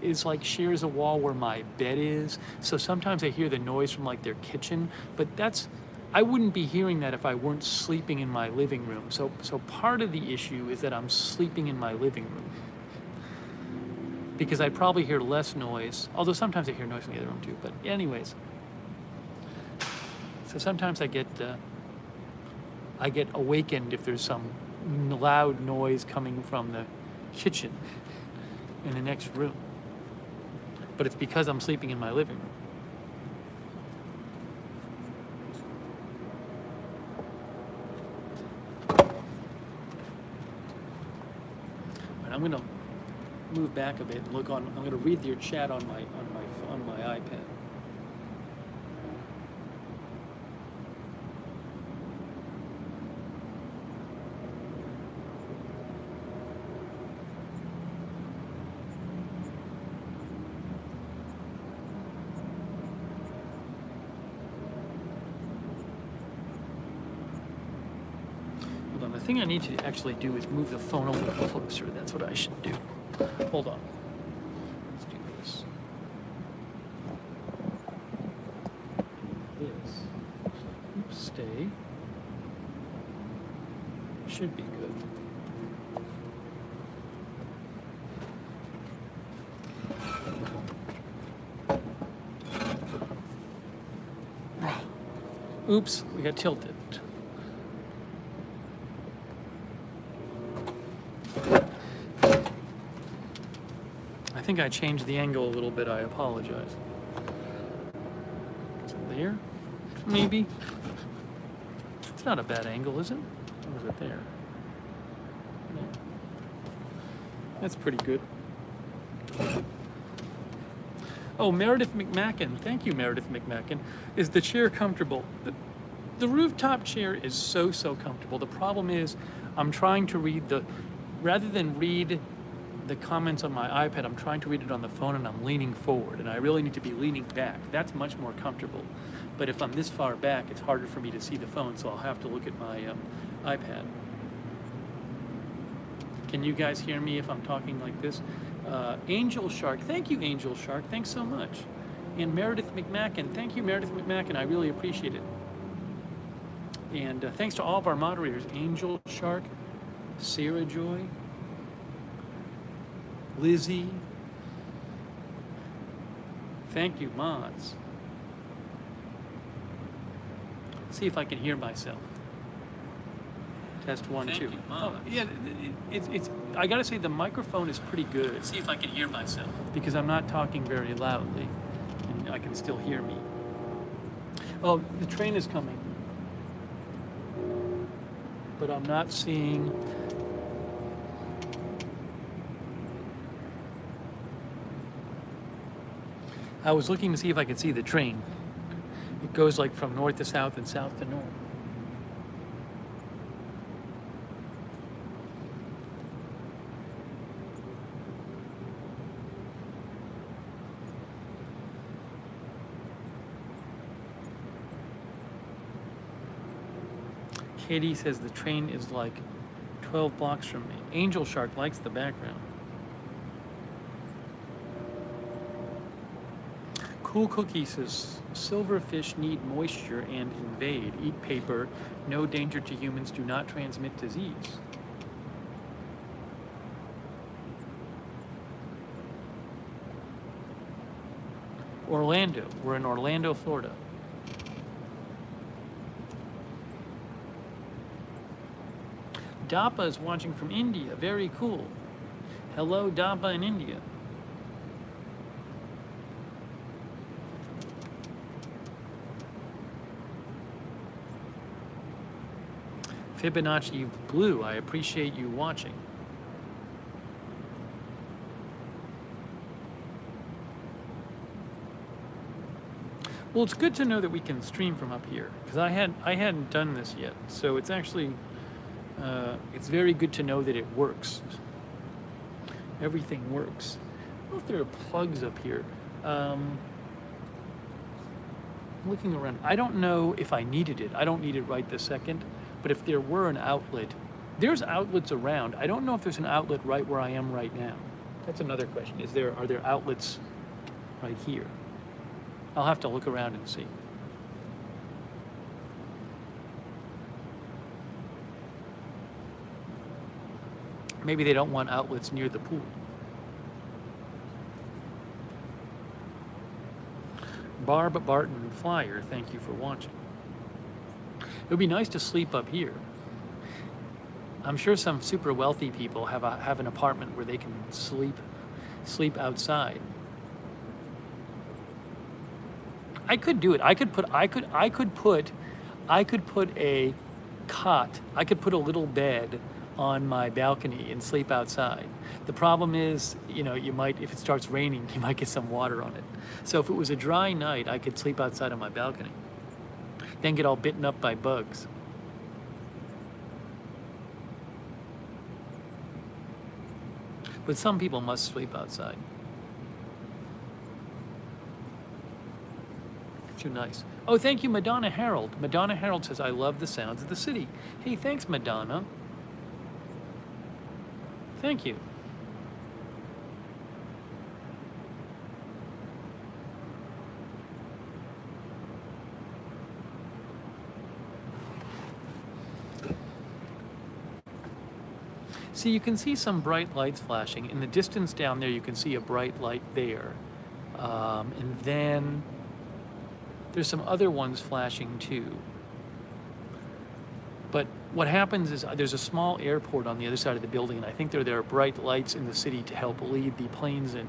is like shares a wall where my bed is. So sometimes I hear the noise from like their kitchen, but I wouldn't be hearing that if I weren't sleeping in my living room. So part of the issue is that I'm sleeping in my living room. Because I probably hear less noise, although sometimes I hear noise in the other room too, but anyways. So sometimes I get awakened if there's some loud noise coming from the kitchen in the next room. But it's because I'm sleeping in my living room. All right, I'm gonna move back a bit and look on. I'm going to read your chat on my iPad. Hold on. The thing I need to actually do is move the phone a little closer. That's what I should do. Hold on. Let's do this. Oops, stay. Should be good. Oops, we got tilted. I think I changed the angle a little bit. I apologize. Is it there? Maybe. It's not a bad angle, is it? Or is it there? No. That's pretty good. Oh, Meredith McMacken. Thank you, Meredith McMacken. Is the chair comfortable? The rooftop chair is so comfortable. The problem is I'm trying to read rather than read the comments on my iPad, I'm trying to read it on the phone and I'm leaning forward, and I really need to be leaning back. That's much more comfortable. But if I'm this far back, it's harder for me to see the phone, so I'll have to look at my iPad. Can you guys hear me if I'm talking like this? Angel Shark, thank you, Angel Shark, thanks so much. And Meredith McMacken, thank you, Meredith McMacken, I really appreciate it. And thanks to all of our moderators, Angel Shark, Sarah Joy, Lizzie, thank you, mods. See if I can hear myself. Test 1, 2. Oh, yeah, it's. I gotta say the microphone is pretty good. See if I can hear myself because I'm not talking very loudly, and I can still hear me. Oh, the train is coming, but I'm not seeing. I was looking to see if I could see the train. It goes like from north to south and south to north. Katie says the train is like 12 blocks from me. Angel Shark likes the background. Cool Cookie says, silverfish need moisture and invade. Eat paper. No danger to humans. Do not transmit disease. Orlando. We're in Orlando, Florida. Dappa is watching from India. Very cool. Hello, Dappa in India. Fibonacci Blue, I appreciate you watching. Well, it's good to know that we can stream from up here because I hadn't done this yet, so it's actually it's very good to know that it works. Everything works. I don't know if there are plugs up here. Looking around, I don't know if I needed it. I don't need it right this second. But if there were an outlet, there's outlets around. I don't know if there's an outlet right where I am right now. That's another question. Are there outlets right here? I'll have to look around and see. Maybe they don't want outlets near the pool. Barb Barton Flyer, thank you for watching. It would be nice to sleep up here. I'm sure some super wealthy people have an apartment where they can sleep outside. I could do it. I could put a cot. I could put a little bed on my balcony and sleep outside. The problem is, you might, if it starts raining, you might get some water on it. So if it was a dry night, I could sleep outside on my balcony. Then get all bitten up by bugs. But some people must sleep outside. Too nice. Oh, thank you, Madonna Harold. Madonna Harold says, I love the sounds of the city. Hey, thanks, Madonna. Thank you. See, you can see some bright lights flashing. In the distance down there, you can see a bright light there. And then there's some other ones flashing too. But what happens is there's a small airport on the other side of the building, and I think there are bright lights in the city to help lead the planes in.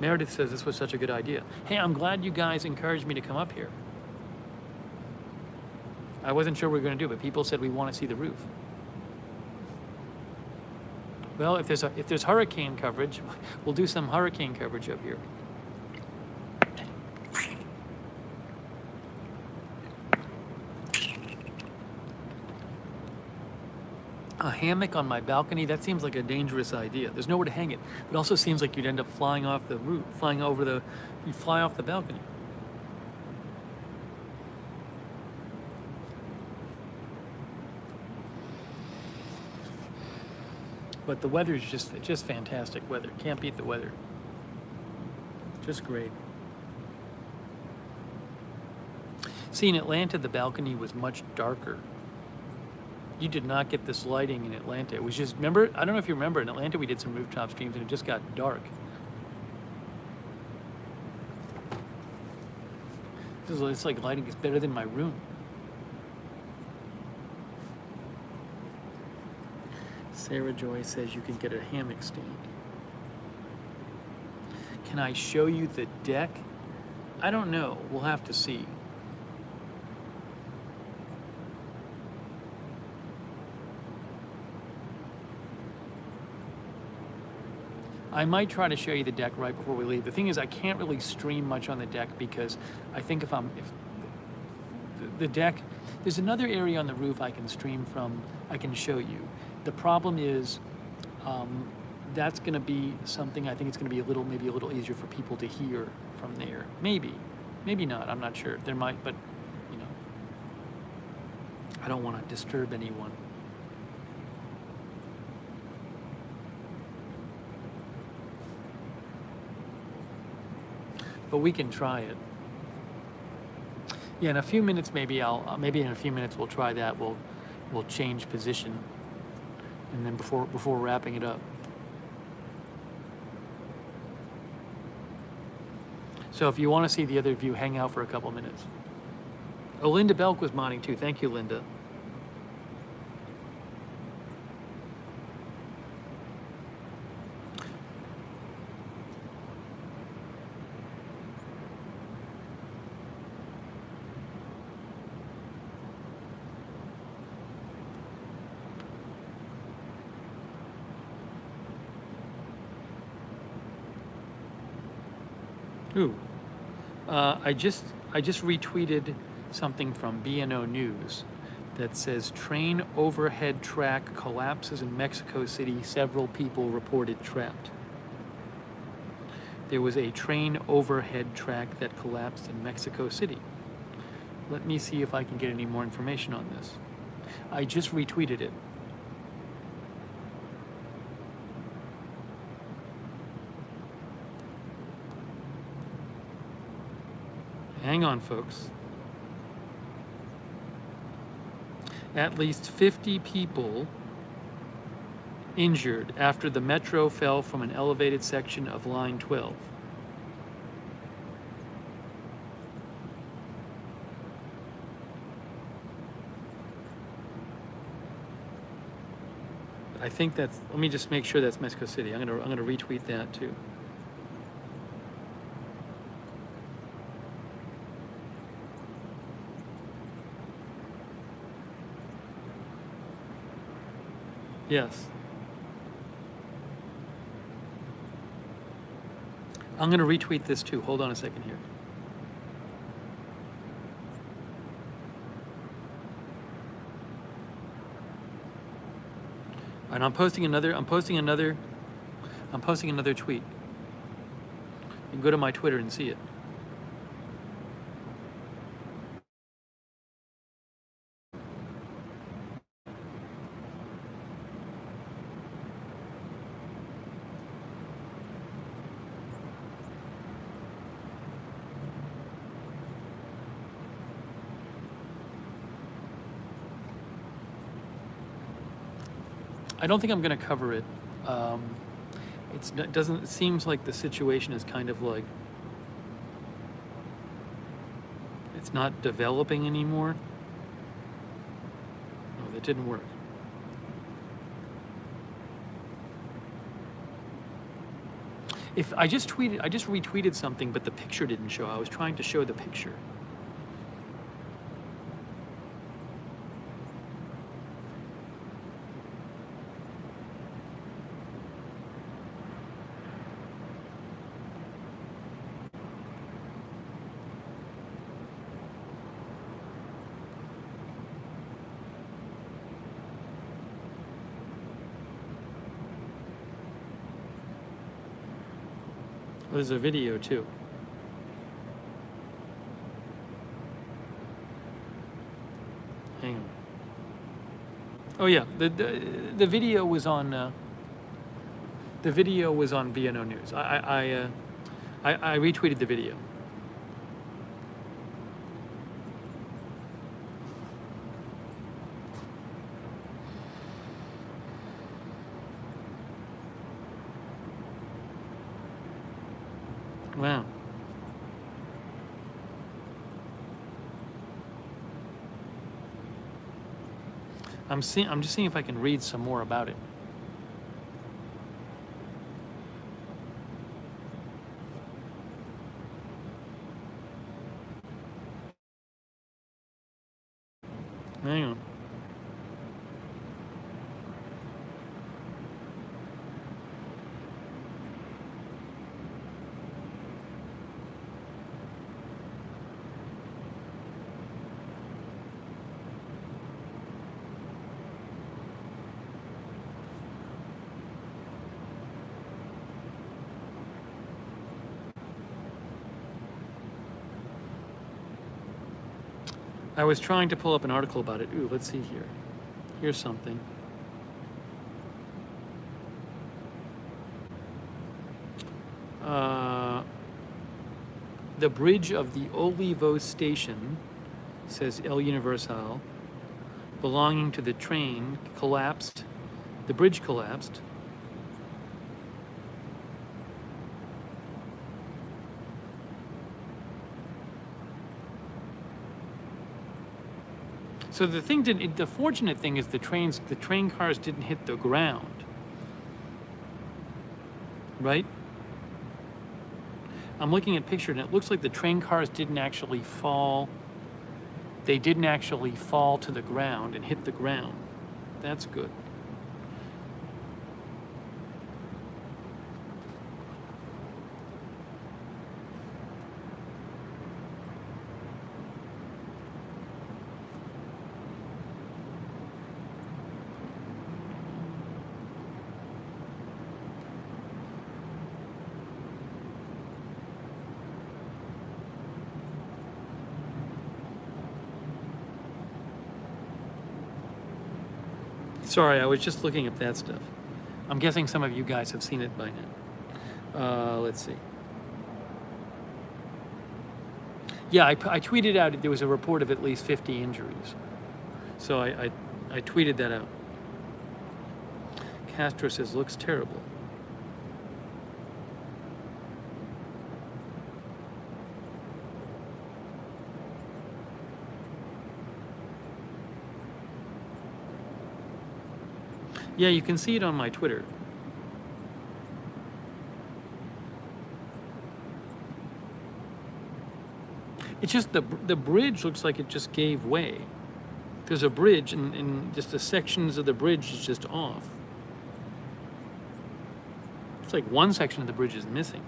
Meredith says this was such a good idea. Hey, I'm glad you guys encouraged me to come up here. I wasn't sure what we were going to do, but people said we want to see the roof. Well, if there's hurricane coverage, we'll do some hurricane coverage up here. A hammock on my balcony, that seems like a dangerous idea. There's nowhere to hang it. It also seems like you'd end up flying off the roof, you'd fly off the balcony. But the weather's just fantastic weather. Can't beat the weather. Just great. See, in Atlanta, the balcony was much darker. You did not get this lighting in Atlanta. It was just, remember, I don't know if you remember, in Atlanta we did some rooftop streams and it just got dark. It's like lighting is better than my room. Sarah Joy says you can get a hammock stand. Can I show you the deck? I don't know. We'll have to see. I might try to show you the deck right before we leave. The thing is, I can't really stream much on the deck because I think if the deck, there's another area on the roof I can stream from, I can show you. The problem is, that's going to be something, I think it's going to be maybe a little easier for people to hear from there. Maybe not, I'm not sure. There might, but, you know, I don't want to disturb anyone. But we can try it. Yeah, in a few minutes, maybe in a few minutes we'll try that. We'll change position, and then before wrapping it up. So if you want to see the other view, hang out for a couple minutes. Oh, Linda Belk was modding too. Thank you, Linda. Ooh, I just retweeted something from BNO News that says train overhead track collapses in Mexico City. Several people reported trapped. There was a train overhead track that collapsed in Mexico City. Let me see if I can get any more information on this. I just retweeted it. Hang on, folks. At least 50 people injured after the metro fell from an elevated section of Line 12. I think that's, let me just make sure that's Mexico City. I'm gonna retweet that too. Yes. I'm going to retweet this too. Hold on a second here. And I'm posting another tweet. You can go to my Twitter and see it. I don't think I'm going to cover it. It seems like the situation is kind of like, it's not developing anymore. It didn't work. If I just retweeted something, but the picture didn't show. I was trying to show the picture. There's a video too. Hang on. Oh yeah, the video was on BNO News. I retweeted the video. Wow. I'm just seeing if I can read some more about it. Hang on. I was trying to pull up an article about it. Ooh, let's see here. Here's something. The bridge of the Olivo station, says El Universal, belonging to the train, collapsed. The bridge collapsed. So the fortunate thing is the train cars didn't hit the ground, right? I'm looking at a picture and it looks like the train cars didn't actually fall. They didn't actually fall to the ground and hit the ground. That's good. Sorry, I was just looking at that stuff. I'm guessing some of you guys have seen it by now. Let's see. Yeah, I tweeted out there was a report of at least 50 injuries. So I tweeted that out. Castro says, looks terrible. Yeah, you can see it on my Twitter. It's just the bridge looks like it just gave way. There's a bridge and just the sections of the bridge is just off. It's like one section of the bridge is missing.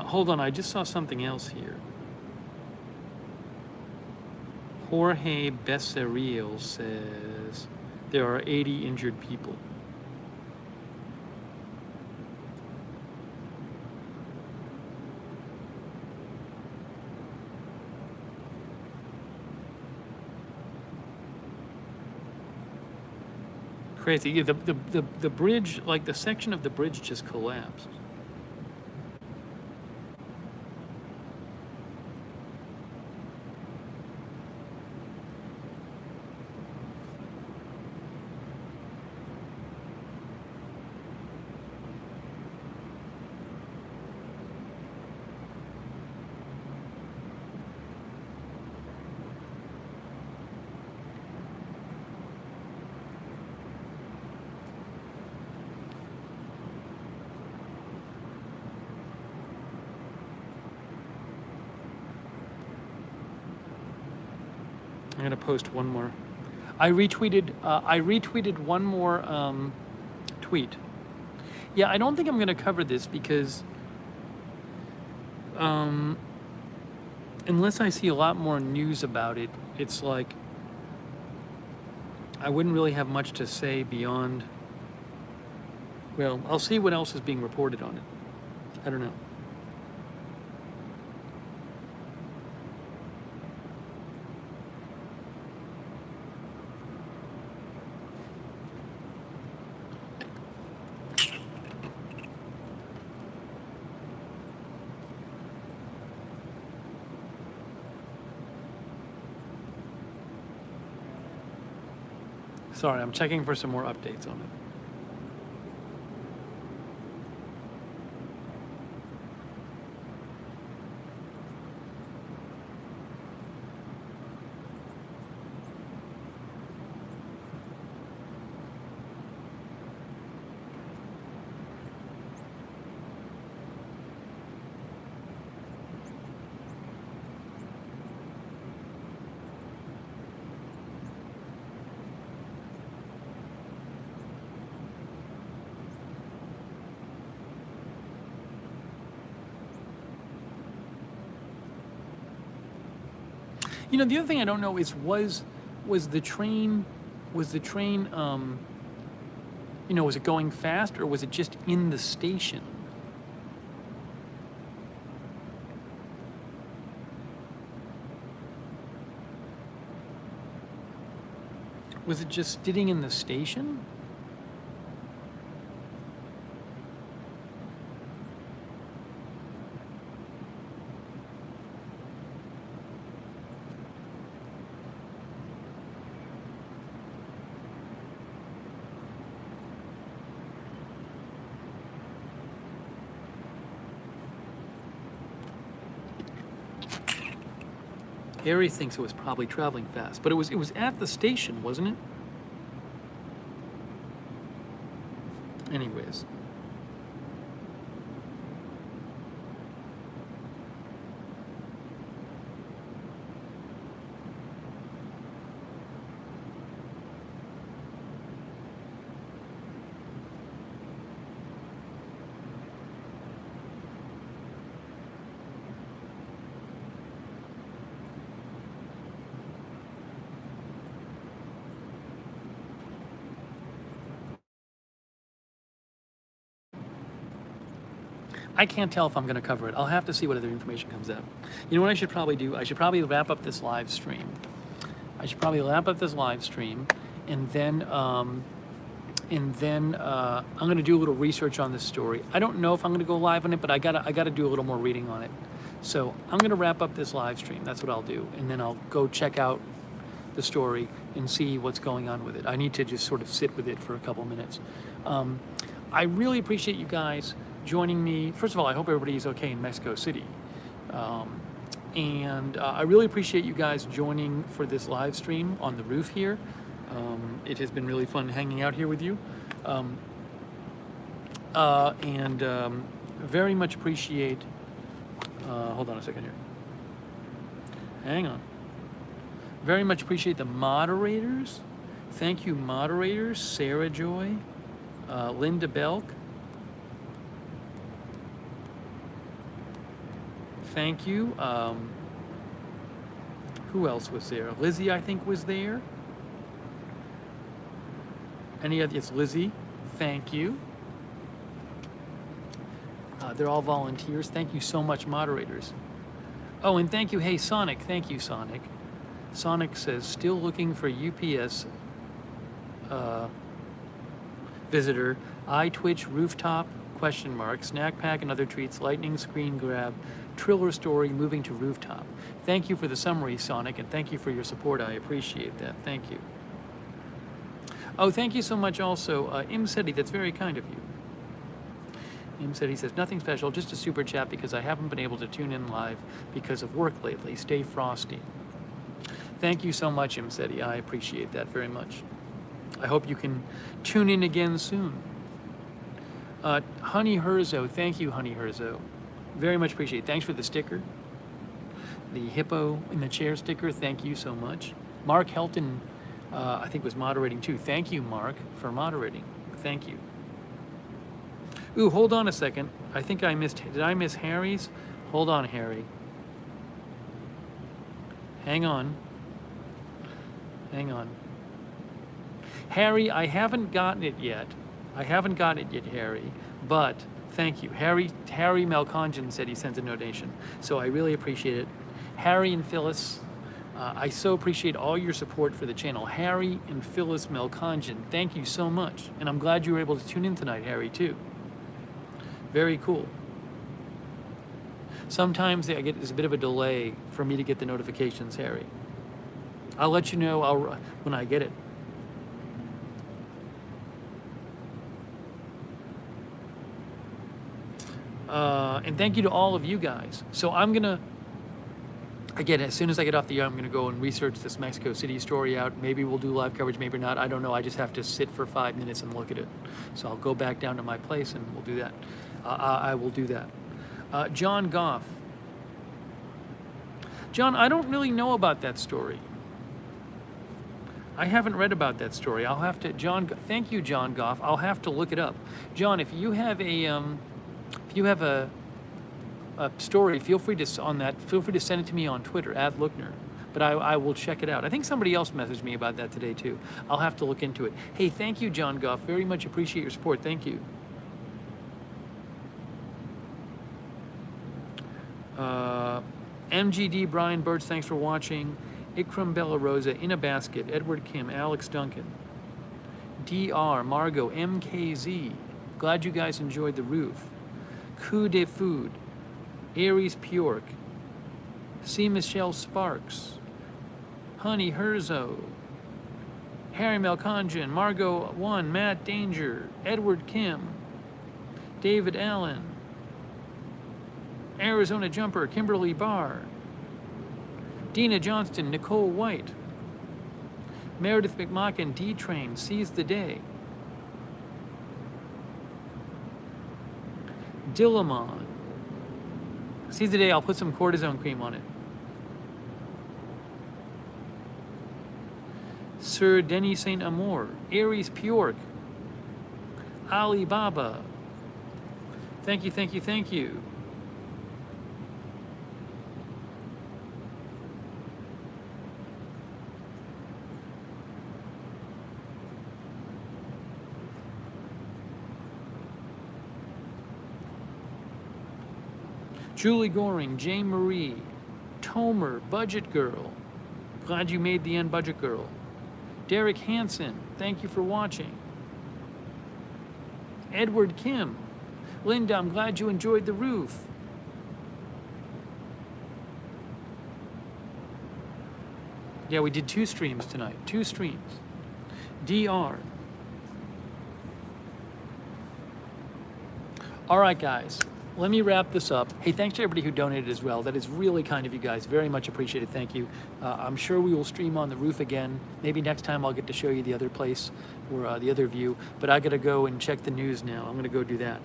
Hold on, I just saw something else here. Jorge Becerril says there are 80 injured people. Crazy. Yeah, the bridge, like the section of the bridge just collapsed. I'm gonna post one more. I retweeted one more tweet. Yeah, I don't think I'm gonna cover this because unless I see a lot more news about it, it's like I wouldn't really have much to say beyond. Well, I'll see what else is being reported on it. I don't know. Sorry, I'm checking for some more updates on it. You know, the other thing I don't know is was the train was it going fast or was it just in the station? Was it just sitting in the station? Harry thinks it was probably traveling fast, but it was at the station, wasn't it? Anyways. I can't tell if I'm going to cover it. I'll have to see what other information comes out. You know what I should probably do? I should probably wrap up this live stream. And then I'm going to do a little research on this story. I don't know if I'm going to go live on it, but I gotta do a little more reading on it. So I'm going to wrap up this live stream. That's what I'll do, and then I'll go check out the story and see what's going on with it. I need to just sort of sit with it for a couple minutes. I really appreciate you guys joining me. First of all, I hope everybody is okay in Mexico City. And I really appreciate you guys joining for this live stream on the roof here. It has been really fun hanging out here with you. Very much appreciate, hold on a second here. Hang on. Very much appreciate the moderators. Thank you, moderators. Sarah Joy, Linda Belk. Thank you. Who else was there? Lizzie, I think, was there. Any other? It's Lizzie. Thank you. They're all volunteers. Thank you so much, moderators. Oh, and thank you. Hey, Sonic. Thank you, Sonic. Sonic says, still looking for UPS visitor, iTwitch rooftop, question mark, snack pack and other treats, lightning screen grab, Triller story, moving to rooftop. Thank you for the summary, Sonic, and thank you for your support. I appreciate that. Thank you. Oh, thank you so much also, Imseti, that's very kind of you. Imseti says, nothing special, just a super chat because I haven't been able to tune in live because of work lately. Stay frosty. Thank you so much, Imseti. I appreciate that very much. I hope you can tune in again soon. Honey Herzo, thank you, Honey Herzo. Very much appreciate it. Thanks for the sticker. The hippo in the chair sticker, thank you so much. Mark Helton, I think, was moderating too. Thank you, Mark, for moderating. Thank you. Ooh, hold on a second. I think I missed, did I miss Harry's? Hold on, Harry. Hang on. Hang on. Harry, I haven't gotten it yet. I haven't gotten it yet, Harry, but thank you. Harry Malcongen said he sends a donation, so I really appreciate it. Harry and Phyllis, I so appreciate all your support for the channel. Harry and Phyllis Malcongen, thank you so much. And I'm glad you were able to tune in tonight, Harry, too. Very cool. Sometimes there's a bit of a delay for me to get the notifications, Harry. I'll let you know when I get it. And thank you to all of you guys. So I'm gonna, again, as soon as I get off the air, I'm gonna go and research this Mexico City story out. Maybe we'll do live coverage, maybe not. I don't know. I just have to sit for 5 minutes and look at it. So I'll go back down to my place and we'll do that. I will do that. John Goff. John, I don't really know about that story. I haven't read about that story. I'll have to, thank you, John Goff. I'll have to look it up. John, if you have a story, feel free to send it to me on Twitter @Lookner. But I will check it out. I think somebody else messaged me about that today too. I'll have to look into it. Hey, thank you, John Goff. Very much appreciate your support. Thank you. MGD Brian Birch, thanks for watching. Ikram Bella Rosa, In a Basket, Edward Kim, Alex Duncan, DR, Margot, MKZ. Glad you guys enjoyed the roof. Coup de Food, Aries Pjork, C. Michelle Sparks, Honey Herzo, Harry Melcongen, Margot 1, Matt Danger, Edward Kim, David Allen, Arizona Jumper, Kimberly Barr, Dina Johnston, Nicole White, Meredith McMacken, D-Train, Seize the Day, Dillamon, Seize the Day, I'll put some cortisone cream on it. Sir Denis Saint Amour, Aries Pjork, Alibaba. Thank you, thank you, thank you. Julie Goring, Jane Marie, Tomer, Budget Girl. Glad you made the end, Budget Girl. Derek Hansen, thank you for watching. Edward Kim. Linda, I'm glad you enjoyed the roof. Yeah, we did 2 streams tonight. 2 streams. DR. All right, guys. Let me wrap this up. Hey, thanks to everybody who donated as well. That is really kind of you guys. Very much appreciated. Thank you. I'm sure we will stream on the roof again. Maybe next time I'll get to show you the other place or the other view. But I got to go and check the news now. I'm going to go do that.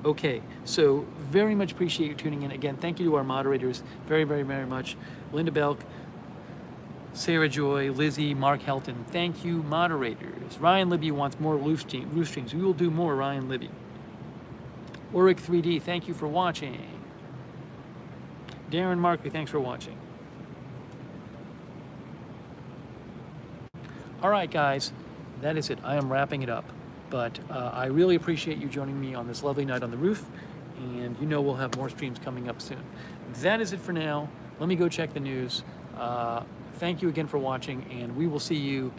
Okay, so very much appreciate you tuning in. Again, thank you to our moderators. Very, very, very much. Linda Belk, Sarah Joy, Lizzie, Mark Helton. Thank you, moderators. Ryan Libby wants more roof streams. We will do more, Ryan Libby. Oric 3D, thank you for watching. Darren Markley, thanks for watching. All right, guys, that is it. I am wrapping it up. But I really appreciate you joining me on this lovely night on the roof. And you know we'll have more streams coming up soon. That is it for now. Let me go check the news. Thank you again for watching, and we will see you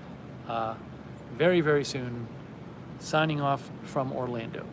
very, very soon. signing off from Orlando.